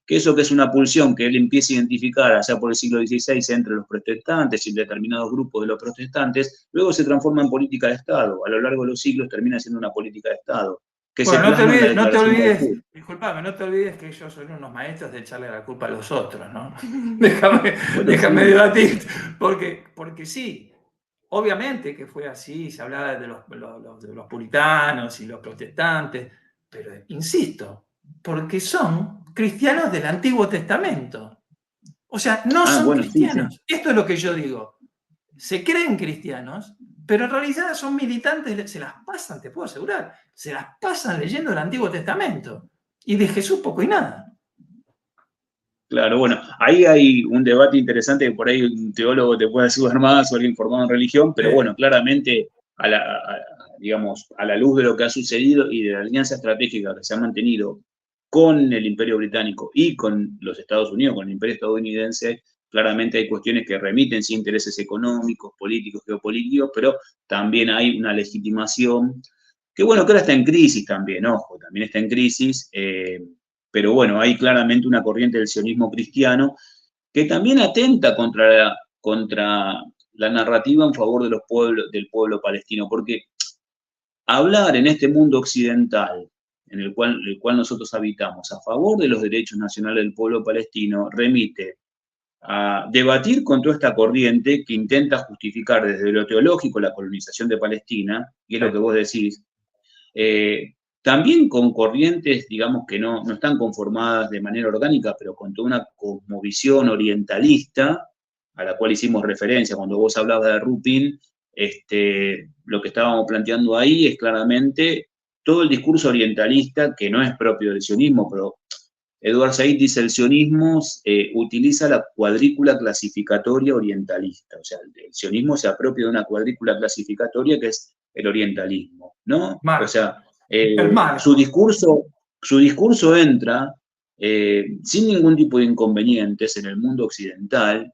que eso que es una pulsión que él empieza a identificar allá por el siglo XVI entre los protestantes y determinados grupos de los protestantes, luego se transforma en política de Estado. A lo largo de los siglos termina siendo una política de Estado. que se Bueno, plasma en la no te Declaración de olvides, Aijú. disculpame, no te olvides que ellos son unos maestros de echarle la culpa a los otros, ¿no? Bueno, Déjame sí, debatir, porque sí, obviamente que fue así, se hablaba de de los puritanos y los protestantes, pero insisto, porque son cristianos del Antiguo Testamento. O sea, no son bueno, sí, sí. cristianos. Esto es lo que yo digo. Se creen cristianos, pero en realidad son militantes, se las pasan, te puedo asegurar, se las pasan leyendo el Antiguo Testamento. Y de Jesús poco y nada. Claro, bueno, ahí hay un debate interesante que por ahí un teólogo te puede ayudar más o alguien formado en religión, pero bueno, claramente, digamos, a la luz de lo que ha sucedido y de la alianza estratégica que se ha mantenido con el Imperio Británico y con los Estados Unidos, con el Imperio estadounidense, claramente hay cuestiones que remiten sí intereses económicos, políticos, geopolíticos, pero también hay una legitimación que bueno, que ahora está en crisis también, ojo, también está en crisis. Pero bueno, hay claramente una corriente del sionismo cristiano que también atenta contra la narrativa en favor de los pueblos, del pueblo palestino, porque hablar en este mundo occidental, en el cual nosotros habitamos, a favor de los derechos nacionales del pueblo palestino, remite a debatir con toda esta corriente que intenta justificar desde lo teológico la colonización de Palestina, y es lo que vos decís, eh, también con corrientes, digamos, que no están conformadas de manera orgánica, pero con toda una cosmovisión orientalista, a la cual hicimos referencia cuando vos hablabas de Rupin. Lo que estábamos planteando ahí es claramente todo el discurso orientalista, que no es propio del sionismo, pero Edward Said dice el sionismo utiliza la cuadrícula clasificatoria orientalista, o sea, el sionismo se apropia de una cuadrícula clasificatoria que es el orientalismo, ¿no? O Marco, sea, el su marco. discurso, su discurso entra sin ningún tipo de inconvenientes en el mundo occidental,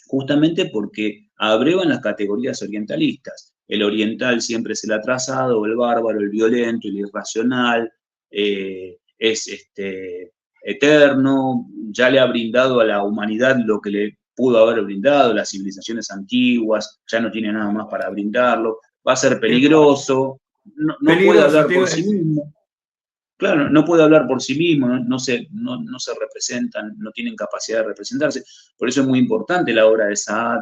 justamente porque abrevan las categorías orientalistas. El oriental siempre es el atrasado, el bárbaro, el violento, el irracional, es eterno, ya le ha brindado a la humanidad lo que le pudo haber brindado, las civilizaciones antiguas, ya no tiene nada más para brindarlo, va a ser peligroso, no puede Peligroso, hablar te iba por a sí decir. mismo. Claro, no puede hablar por sí mismo, no se representan, no tienen capacidad de representarse. Por eso es muy importante la obra de Saad.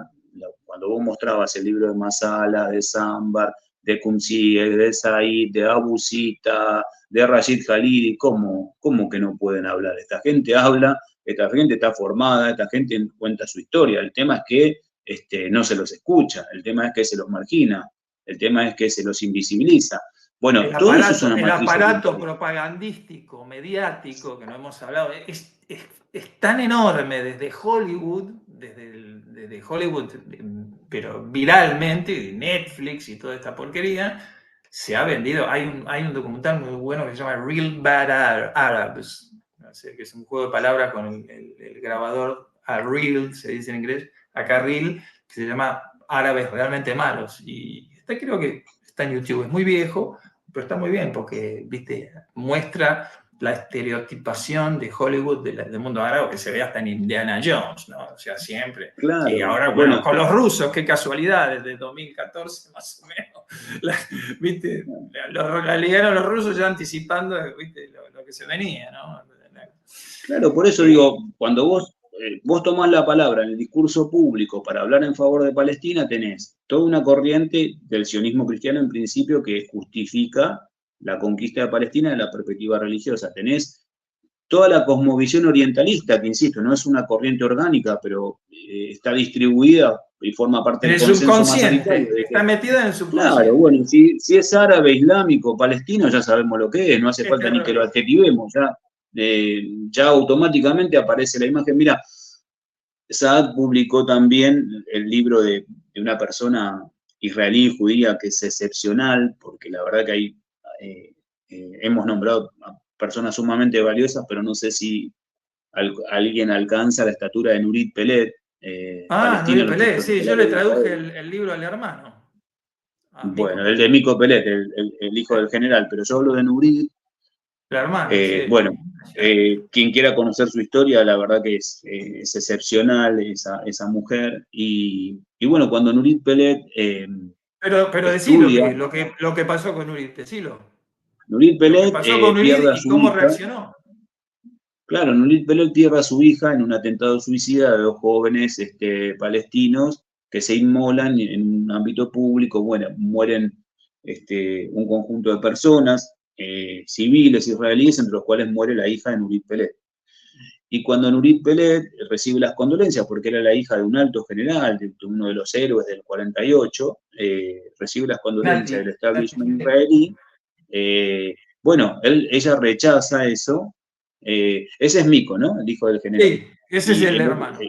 Cuando vos mostrabas el libro de Masala, de Sambar, de Qumsi, de Said, de Abu Sita, de Rashid Khalidi, ¿cómo que no pueden hablar? Esta gente habla, esta gente está formada, esta gente cuenta su historia. El tema es que no se los escucha, el tema es que se los margina, el tema es que se los invisibiliza. Bueno, todo eso es una El matriz aparato orientalista. propagandístico, mediático, que no hemos hablado, es tan enorme desde Hollywood, desde Hollywood, pero viralmente, Netflix y toda esta porquería, se ha vendido. Hay un documental muy bueno que se llama Real Bad Arabs, o sea, que es un juego de palabras con el grabador a Real, se dice en inglés, acá Real, que se llama Árabes realmente malos. Y creo que está en YouTube, es muy viejo, pero está muy bien porque, viste, muestra la estereotipación de Hollywood del mundo árabe que se ve hasta en Indiana Jones, ¿no? O sea, siempre. Y Claro, ahora, bueno, bueno, con los rusos, qué casualidad, desde 2014 más o menos, viste, la ligaron los rusos ya anticipando, viste, lo que se venía, ¿no? claro, por eso Eh, digo, cuando vos tomás la palabra en el discurso público para hablar en favor de Palestina, tenés toda una corriente del sionismo cristiano en principio que justifica la conquista de Palestina de la perspectiva religiosa. Tenés toda la cosmovisión orientalista, que insisto, no es una corriente orgánica, pero está distribuida y forma parte en del el consenso mayoritario subconsciente, de está que, metida en el claro, subconsciente. bueno, si es árabe, islámico, palestino, ya sabemos lo que es, no hace Es falta ni que lo terrorista. adjetivemos, ya automáticamente aparece la imagen. Mira, Saad publicó también el libro de una persona israelí judía que es excepcional, porque la verdad que hay, hemos nombrado a personas sumamente valiosas, pero no sé si alguien alcanza la estatura de Nurit Peled, Ah, palestino Nuri en los Pelé, textos sí, yo literarios le de traduje Israel. el libro al hermano, a Mico Bueno, el de Pelé. Miko Peled, el hijo del general, pero yo hablo de Nurit. El hermano, sí. Bueno, quien quiera conocer su historia, la verdad que es excepcional esa mujer. Y bueno, cuando Nurit Peled Pero decilo, estudia, lo que pasó con Nuri, decilo. Nurit Lo que Peled pasó con pierde Nurit a y su cómo hija. reaccionó. Claro, Nurit Peled pierde a su hija en un atentado suicida de dos jóvenes palestinos que se inmolan en un ámbito público. Bueno, mueren un conjunto de personas, civiles israelíes, entre los cuales muere la hija de Nurit Peled. Y cuando Nurit Peled recibe las condolencias, porque era la hija de un alto general, de uno de los héroes del 48, recibe las condolencias del Nati, establishment israelí. Bueno, ella rechaza eso. Ese es Mico, ¿no? El hijo del general. sí, ese es Y el el otro, hermano.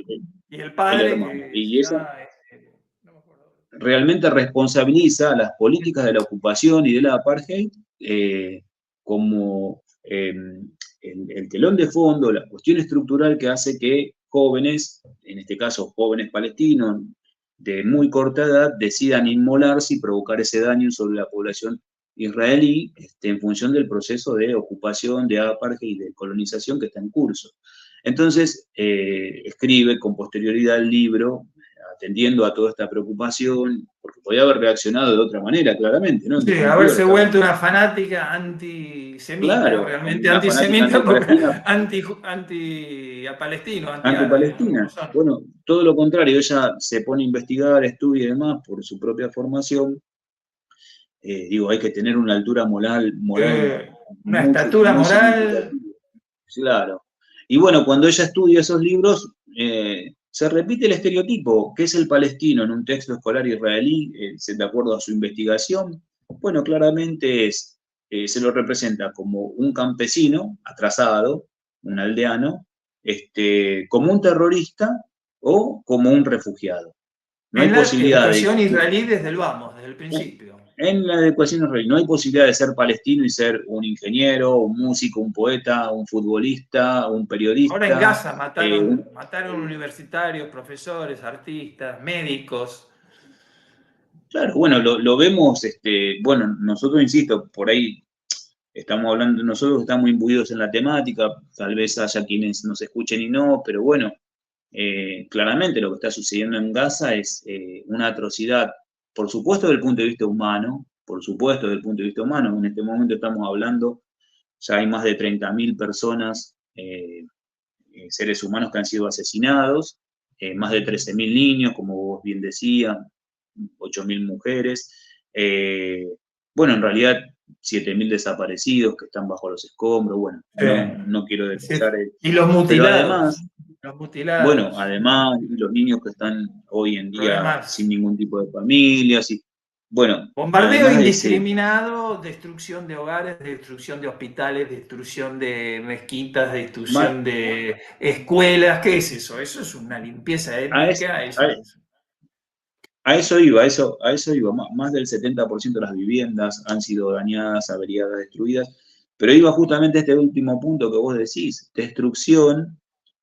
Y el el padre hermano. que Y se ella llama, no me acuerdo. realmente responsabiliza las políticas de la ocupación y de la apartheid como el telón de fondo, la cuestión estructural que hace que jóvenes, en este caso jóvenes palestinos de muy corta edad, decidan inmolarse y provocar ese daño sobre la población israelí en función del proceso de ocupación, de apartheid y de colonización que está en curso. Entonces, escribe con posterioridad el libro atendiendo a toda esta preocupación, porque podía haber reaccionado de otra manera, claramente, ¿no? En Sí, definitiva, lo haberse estaba. vuelto una fanática antisemita, Claro, realmente una fanática antisemita, porque antipalestina, anti-palestino, anti-árabe, ¿no? Como antipalestina. son. Bueno, todo lo contrario, ella se pone a investigar, estudia y demás por su propia formación. Digo, hay que tener una altura moral Una estatura muy moral. significativa. Claro. Y bueno, cuando ella estudia esos libros, se repite el estereotipo, que es el palestino en un texto escolar israelí, de acuerdo a su investigación. Bueno, claramente se lo representa como un campesino atrasado, un aldeano, como un terrorista o como un refugiado. No hay En la posibilidad educación de israelí desde el vamos, desde el principio. en la ecuación israelí no hay posibilidad de ser palestino y ser un ingeniero, un músico, un poeta, un futbolista, un Ahora en periodista. Gaza eh, un- mataron universitarios, profesores, artistas, médicos. claro, bueno, lo vemos, bueno, nosotros, insisto, por ahí estamos hablando, nosotros estamos imbuidos en la temática, tal vez haya quienes nos escuchen y no, pero bueno, claramente lo que está sucediendo en Gaza es una atrocidad, por supuesto desde el punto de vista humano, por supuesto desde el punto de vista humano, en este momento estamos hablando, ya hay más de 30.000 personas, seres humanos que han sido asesinados, más de 13.000 niños, como vos bien decías, 8.000 mujeres, bueno, en realidad 7.000 desaparecidos que están bajo los escombros, bueno, no quiero detallar, Y los pero mutilados. además, Los bueno, mutilados. además los niños que están hoy en día sin Problemas. ningún tipo de familias, y bueno, Bombardeo además de ese, indiscriminado, destrucción de hogares, destrucción de hospitales, destrucción de mezquitas, más, destrucción de escuelas. ¿Qué es eso? Eso es una limpieza a, es- étnica. Eso a- es. a eso iba, a eso iba. Más del 70% de las viviendas han sido dañadas, averiadas, destruidas. Pero iba justamente a este último punto que vos decís, destrucción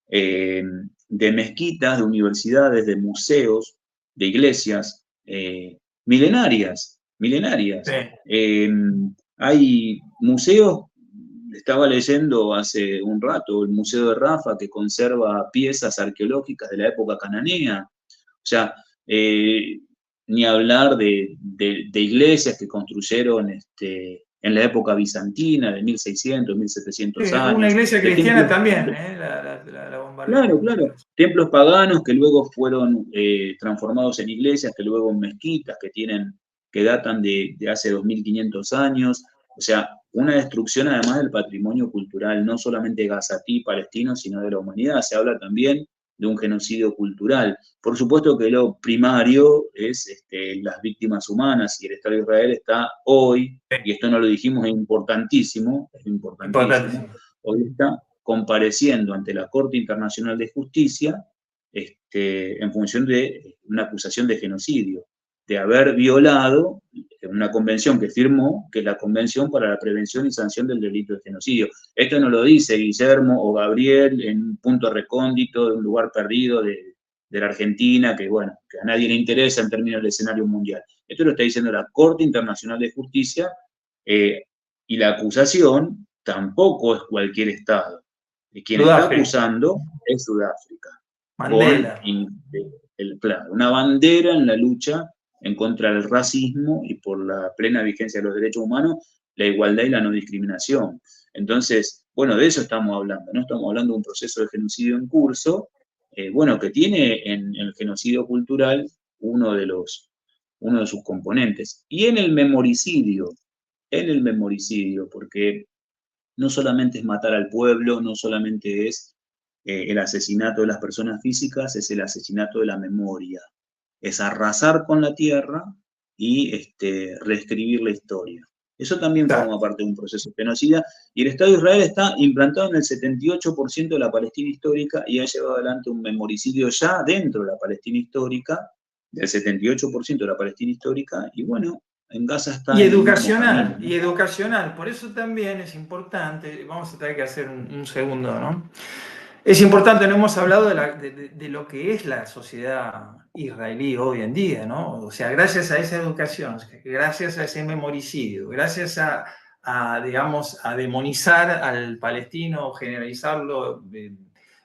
eh, de mezquitas, de universidades, de museos, de iglesias milenarias, Sí. milenarias. Hay museos, estaba leyendo hace un rato, el Museo de Rafa, que conserva piezas arqueológicas de la época cananea. O sea, ni hablar de iglesias que construyeron en la época bizantina, de 1600, Sí, 1700 una años, iglesia de cristiana templos, también, ¿eh? La claro, bombardearon. claro, templos paganos que luego fueron transformados en iglesias, que luego en mezquitas, que datan de hace 2500 años. O sea, una destrucción además del patrimonio cultural, no solamente gazatí, palestino, sino de la humanidad. Se habla también de un genocidio cultural. Por supuesto que lo primario es las víctimas humanas, y el Estado de Israel está hoy, y esto no lo dijimos, es importantísimo, Importantísimo. hoy está compareciendo ante la Corte Internacional de Justicia en función de una acusación de genocidio, de haber violado una convención que firmó, que es la Convención para la Prevención y Sanción del Delito de Genocidio. Esto no lo dice Guillermo o Gabriel en un punto recóndito de un lugar perdido de la Argentina, que bueno, que a nadie le interesa en términos del escenario mundial. Esto lo está diciendo la Corte Internacional de Justicia, y la acusación tampoco es cualquier Estado. Y quien está Sudáfrica. acusando es Sudáfrica, con Mandela. una bandera en la lucha en contra del racismo y por la plena vigencia de los derechos humanos, la igualdad y la no discriminación. Entonces, bueno, de eso estamos hablando, ¿no? Estamos hablando de un proceso de genocidio en curso, bueno, que tiene en el genocidio cultural uno de sus componentes. Y en el memoricidio, porque no solamente es matar al pueblo, no solamente es el asesinato de las personas físicas, es el asesinato de la memoria, es arrasar con la tierra y reescribir la historia. Eso también forma Exacto. parte de un proceso genocida, y el Estado de Israel está implantado en el 78% de la Palestina histórica y ha llevado adelante un memoricidio ya dentro de la Palestina histórica, del 78% de la Palestina histórica, y bueno, en Gaza está en el mismo camino, ¿no? Y educacional, por eso también es importante, vamos a tener que hacer un segundo, ¿no? Es importante, no hemos hablado de lo que es la sociedad israelí hoy en día, ¿no? O sea, gracias a esa educación, gracias a ese memoricidio, gracias digamos, a demonizar al palestino, generalizarlo,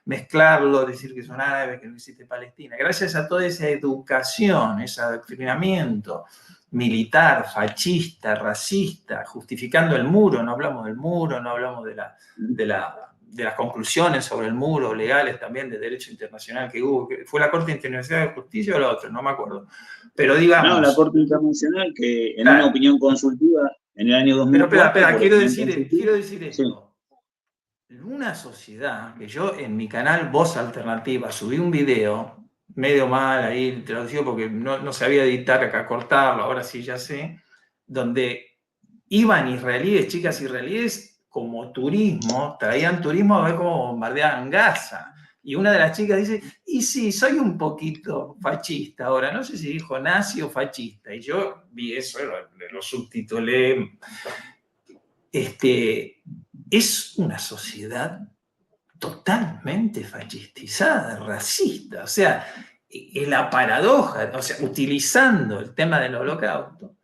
mezclarlo, decir que son árabes, que no existe Palestina, gracias a toda esa educación, ese adoctrinamiento militar, fascista, racista, justificando el muro, no hablamos del muro, no hablamos de las conclusiones sobre el muro, legales también, de derecho internacional que hubo, que fue la Corte Internacional de Justicia o la otra, no me acuerdo. Pero No, la digamos, Corte Internacional, que en una claro, opinión consultiva en el año pero 2004, espera, por opinión consultiva, quiero decir sí, esto. Una sociedad que yo en mi canal Voz Alternativa subí un video, medio mal ahí traducido porque no sabía editar acá, cortarlo, ahora sí ya sé, donde iban israelíes, chicas israelíes, como turismo, traían turismo a ver cómo bombardeaban Gaza. Y una de las chicas dice, y sí, soy un poquito fascista ahora, no sé si dijo nazi o fascista. Y yo vi eso, lo subtitulé. Es una sociedad totalmente fascistizada, racista. O sea, es la paradoja, o sea, utilizando el tema del holocausto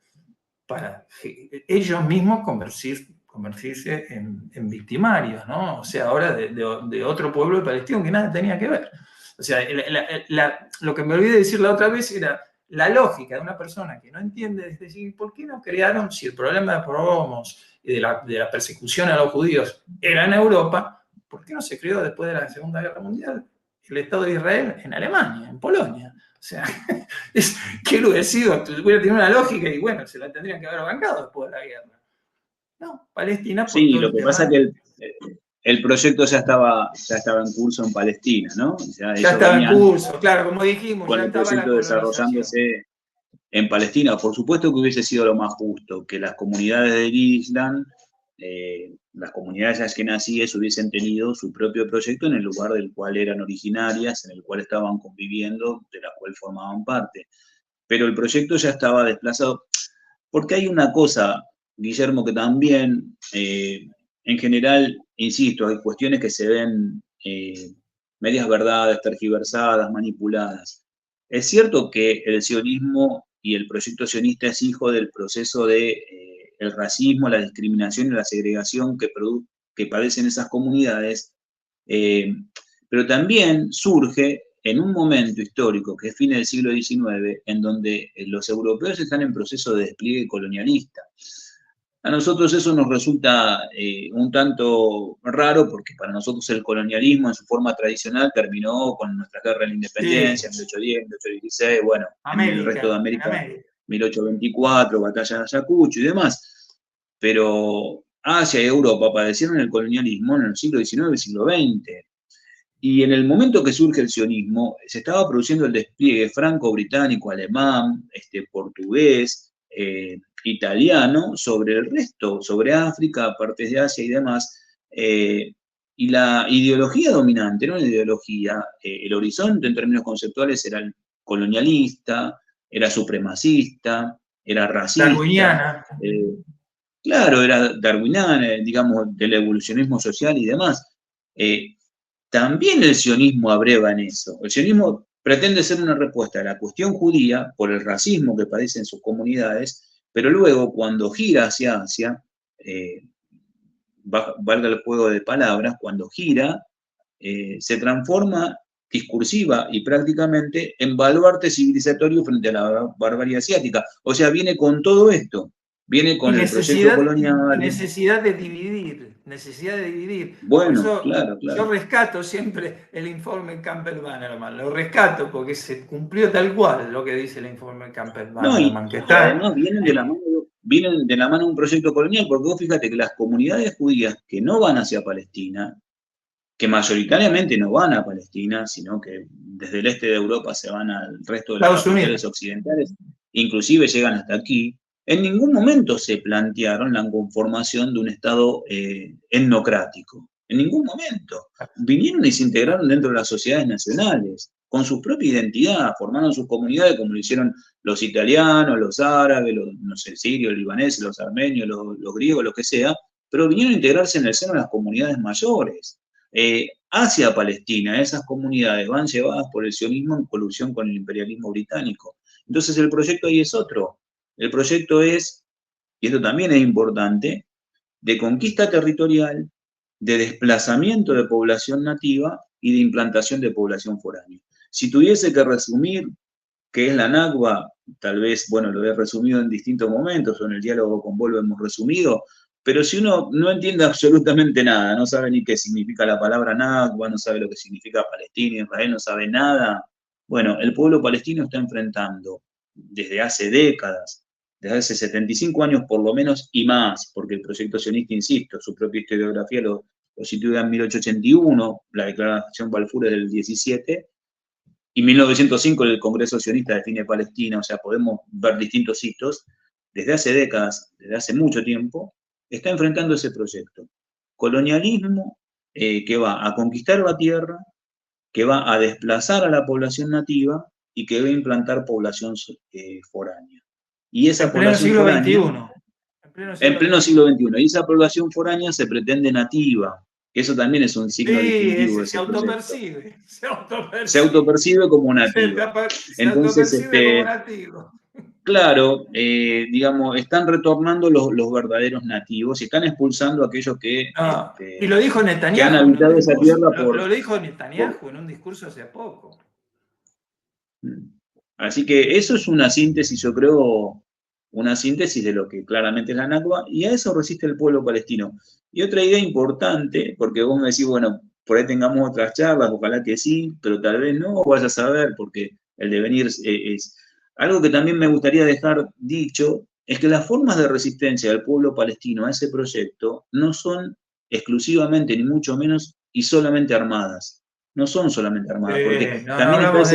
para ellos mismos convertirse en victimarios, ¿no? O sea, ahora de otro pueblo de Palestina que nada tenía que ver. O sea, lo que me olvidé decir la otra vez era la lógica de una persona que no entiende, es decir, ¿por qué no crearon, si el problema de Poromos y de la persecución a los judíos era en Europa, ¿por qué no se creó después de la Segunda Guerra Mundial el Estado de Israel en Alemania, en Polonia? O sea, ¿qué hubiera sido? Hubiera tenido una lógica y bueno, se la tendrían que haber bancado después de la guerra. No, Palestina por sí, todo lo el que pasa es que tema. el proyecto ya estaba en curso en Palestina, ¿no? Ya Ya ellos estaba en venían curso, claro, como dijimos, con ya el estaba la proyecto colonización. desarrollándose en Palestina. Por supuesto que hubiese sido lo más justo que las comunidades del Islam, las comunidades askenazíes hubiesen tenido su propio proyecto en el lugar del cual eran originarias, en el cual estaban conviviendo, de la cual formaban parte. Pero el proyecto ya estaba desplazado, porque hay una cosa, Guillermo, que también, en general, insisto, hay cuestiones que se ven medias verdades, tergiversadas, manipuladas. Es cierto que el sionismo y el proyecto sionista es hijo del proceso de el racismo, la discriminación y la segregación que padecen esas comunidades, eh, pero también surge en un momento histórico, que es fin del siglo XIX, en donde los europeos están en proceso de despliegue colonialista. A nosotros eso nos resulta un tanto raro porque para nosotros el colonialismo en su forma tradicional terminó con nuestra guerra de la independencia Sí, en 1810, 1816, bueno, en el resto de En América América. 1824, batalla de Ayacucho y demás. Pero Asia y Europa padecieron el colonialismo en el siglo XIX y siglo XX. Y en el momento que surge el sionismo, se estaba produciendo el despliegue franco-británico, alemán, portugués, italiano, sobre el resto, sobre África, partes de Asia y demás. Y la ideología dominante, no la ideología, el horizonte en términos conceptuales era el colonialista, era supremacista, era racista, Darwiniana. claro, era darwiniana, digamos, del evolucionismo social y demás. Eh, También el sionismo abreva en eso. El sionismo pretende ser una respuesta a la cuestión judía por el racismo que padecen sus comunidades, pero luego cuando gira hacia Asia, eh, valga el juego de palabras, cuando gira, se transforma discursiva y prácticamente en baluarte civilizatorio frente a la barbarie asiática. O sea, viene con todo esto. viene Y con el proyecto necesidad, y colonial. necesidad de dividir, necesidad de dividir. Por Bueno, eso claro, yo claro. rescato siempre el informe Campbell-Bannerman, lo rescato porque se cumplió tal cual lo que dice el informe No, Campbell-Bannerman, que y está... además vienen de la mano de un proyecto colonial, porque vos fíjate que las comunidades judías que no van hacia Palestina, que mayoritariamente no van a Palestina, sino que desde el este de Europa se van al resto de las Estados Unidos. capitales occidentales, inclusive llegan hasta aquí, en ningún momento se plantearon la conformación de un Estado etnocrático. En ningún momento. Vinieron y se integraron dentro de las sociedades nacionales, con su propia identidad, formaron sus comunidades como lo hicieron los italianos, los árabes, los no sé, sirios, los libaneses, los armenios, los griegos, lo que sea, pero vinieron a integrarse en el seno de las comunidades mayores. Hacia Palestina, esas comunidades van llevadas por el sionismo en colusión con el imperialismo británico. Entonces el proyecto ahí es otro. El proyecto es, y esto también es importante, de conquista territorial, de desplazamiento de población nativa y de implantación de población foránea. Si tuviese que resumir qué es la Nakba, tal vez, bueno, lo he resumido en distintos momentos, o en el diálogo con Volvo hemos resumido, pero si uno no entiende absolutamente nada, no sabe ni qué significa la palabra Nakba, no sabe lo que significa Palestina, Israel, no sabe nada, bueno, el pueblo palestino está enfrentando desde hace décadas, desde hace 75 años por lo menos y más, porque el proyecto sionista, insisto, su propia historiografía lo sitúa en 1881, la declaración Balfour es del 17, y 1905 el Congreso Sionista define Palestina, o sea, podemos ver distintos hitos, desde hace décadas, desde hace mucho tiempo, está enfrentando ese proyecto. Colonialismo que va a conquistar la tierra, que va a desplazar a la población nativa y que va a implantar población foránea. Y esa En pleno población siglo foránea, XXI. En pleno en siglo pleno XXI. siglo XXI, y esa población foránea se pretende nativa, que eso también es un signo Sí, distintivo de se ese proyecto. autopercibe, se Se autopercibe, autopercibe como nativa. se Entonces, autopercibe como nativo. claro, digamos, están retornando los verdaderos nativos y están expulsando a aquellos No, y lo dijo que han Netanyahu en un habitado esa discurso, tierra lo dijo por. Netanyahu en un discurso hace poco. Así que eso es una síntesis, yo creo, una síntesis de lo que claramente es la Nakba, y a eso resiste el pueblo palestino. Y otra idea importante, porque vos me decís, bueno, por ahí tengamos otras charlas, ojalá que sí, pero tal vez no, vayas a saber, porque el devenir es. Algo que también me gustaría dejar dicho, es que las formas de resistencia del pueblo palestino a ese proyecto no son exclusivamente, ni mucho menos, y solamente armadas. No son solamente armadas, porque No, no también está hablamos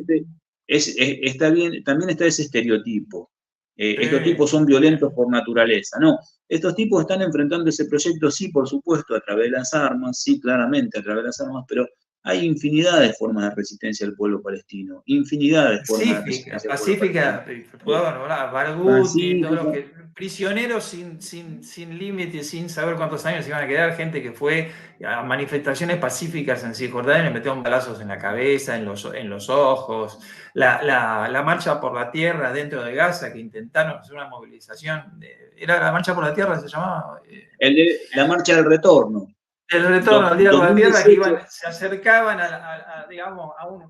de... está bien, también está ese estereotipo. Estos Sí, tipos son violentos por naturaleza. No, estos tipos están enfrentando ese proyecto, sí, por supuesto, a través de las armas, sí, claramente, a través de las armas, pero hay infinidad de formas de resistencia al pueblo palestino, infinidad de formas de pacífica, resistencia al pueblo palestino. pacífica, puedo hablar, Barghouti, todos los Pacífica. que, prisioneros sin límites, sin saber cuántos años iban a quedar, gente que fue a manifestaciones pacíficas en Cisjordania, le metieron balazos en la cabeza, en los ojos, la marcha por la tierra dentro de Gaza, que intentaron hacer una movilización, ¿era la marcha por la tierra se llamaba? La marcha del retorno. El retorno al día de la tierra, que 2018. iban, se acercaban digamos, a un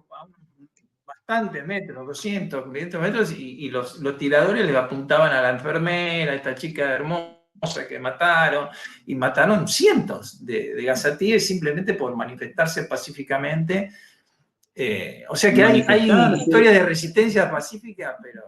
bastantes metros, 200, 500 metros, y los tiradores le apuntaban a la enfermera, a esta chica hermosa que mataron, y mataron cientos de gazatíes simplemente por manifestarse pacíficamente. O sea que hay Manifestarse, historia de resistencia pacífica, pero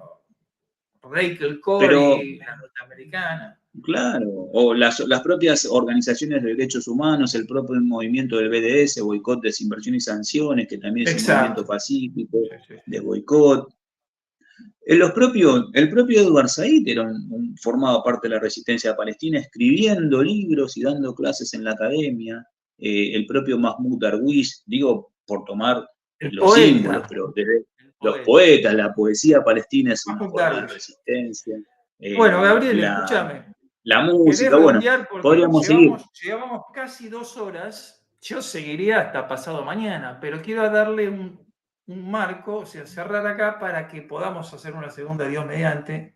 Rachel pero Corrie, la norteamericana. claro, o las propias organizaciones de derechos humanos, el propio movimiento del BDS, boicot, desinversión y sanciones, que también es un movimiento Exacto. pacífico Sí, sí, de sí. boicot. El propio Edward Said formaba parte de la resistencia palestina, escribiendo libros y dando clases en la academia. El propio Mahmoud Darwish, digo por tomar El los símbolos, poeta. pero desde El los poeta. poetas, la poesía palestina es una Mahmoud forma de Darwish. resistencia. Bueno, Eh, Gabriel, la, escúchame. la ¿Querés música, bueno, redondear? Porque podríamos seguir. llevamos casi 2 horas. Yo seguiría hasta pasado mañana, pero quiero darle un marco, o sea, cerrar acá para que podamos hacer una segunda, Dios mediante.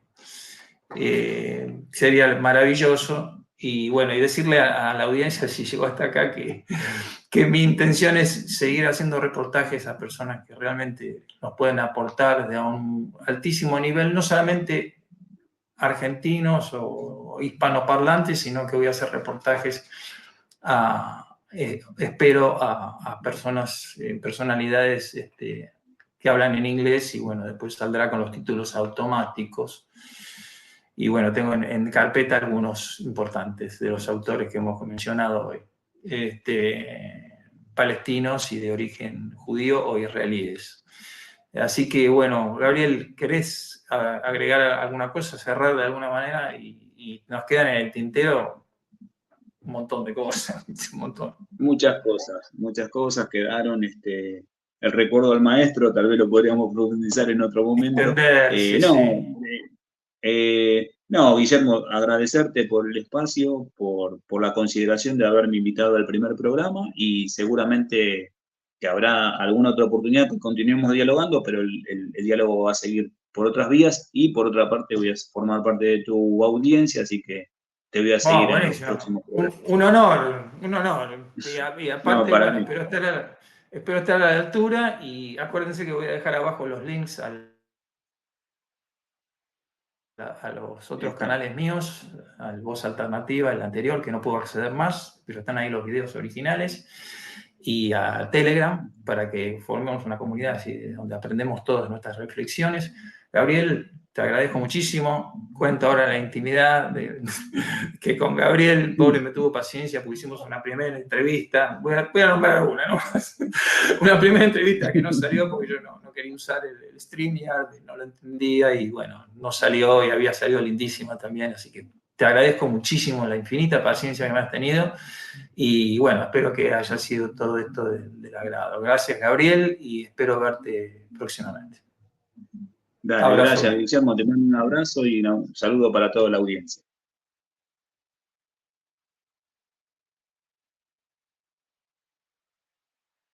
Sería maravilloso. Y bueno, y decirle a la audiencia, si llegó hasta acá, que mi intención es seguir haciendo reportajes a personas que realmente nos pueden aportar de a un altísimo nivel, no solamente argentinos o hispanoparlantes, sino que voy a hacer reportajes espero a personas, personalidades que hablan en inglés y bueno, después saldrá con los títulos automáticos. Y bueno, tengo en carpeta algunos importantes de los autores que hemos mencionado hoy, palestinos y de origen judío o israelíes. Así que bueno, Gabriel, ¿querés agregar alguna cosa, cerrar de alguna manera? Y nos quedan en el tintero un montón de cosas, un montón. Muchas cosas quedaron, el recuerdo al maestro, tal vez lo podríamos profundizar en otro momento. Entender, sí, sí. No, Guillermo, agradecerte por el espacio, por la consideración de haberme invitado al primer programa y seguramente que habrá alguna otra oportunidad que continuemos dialogando, pero el diálogo va a seguir por otras vías y por otra parte voy a formar parte de tu audiencia, así que te voy a seguir en los Buenísimo. próximos programas. Un honor, un honor. Y No, aparte, para bueno, mí. espero estar a la altura y acuérdense que voy a dejar abajo los links a los otros Está. canales míos, al Voz Alternativa, el anterior, que no puedo acceder más, pero están ahí los videos originales, y a Telegram, para que formemos una comunidad así, donde aprendemos todas nuestras reflexiones. Gabriel, te agradezco muchísimo. Cuento ahora la intimidad que con Gabriel, pobre, me tuvo paciencia, porque hicimos una primera entrevista. Voy a nombrar una, ¿no? Una primera entrevista que no salió porque yo no quería usar el StreamYard, no lo entendía y bueno, no salió y había salido lindísima también. Así que te agradezco muchísimo la infinita paciencia que me has tenido. Y bueno, espero que haya sido todo esto del agrado. Gracias, Gabriel, y espero verte próximamente. Dale, Abrazo gracias, grande. Guillermo. Te mando un abrazo y un saludo para toda la audiencia.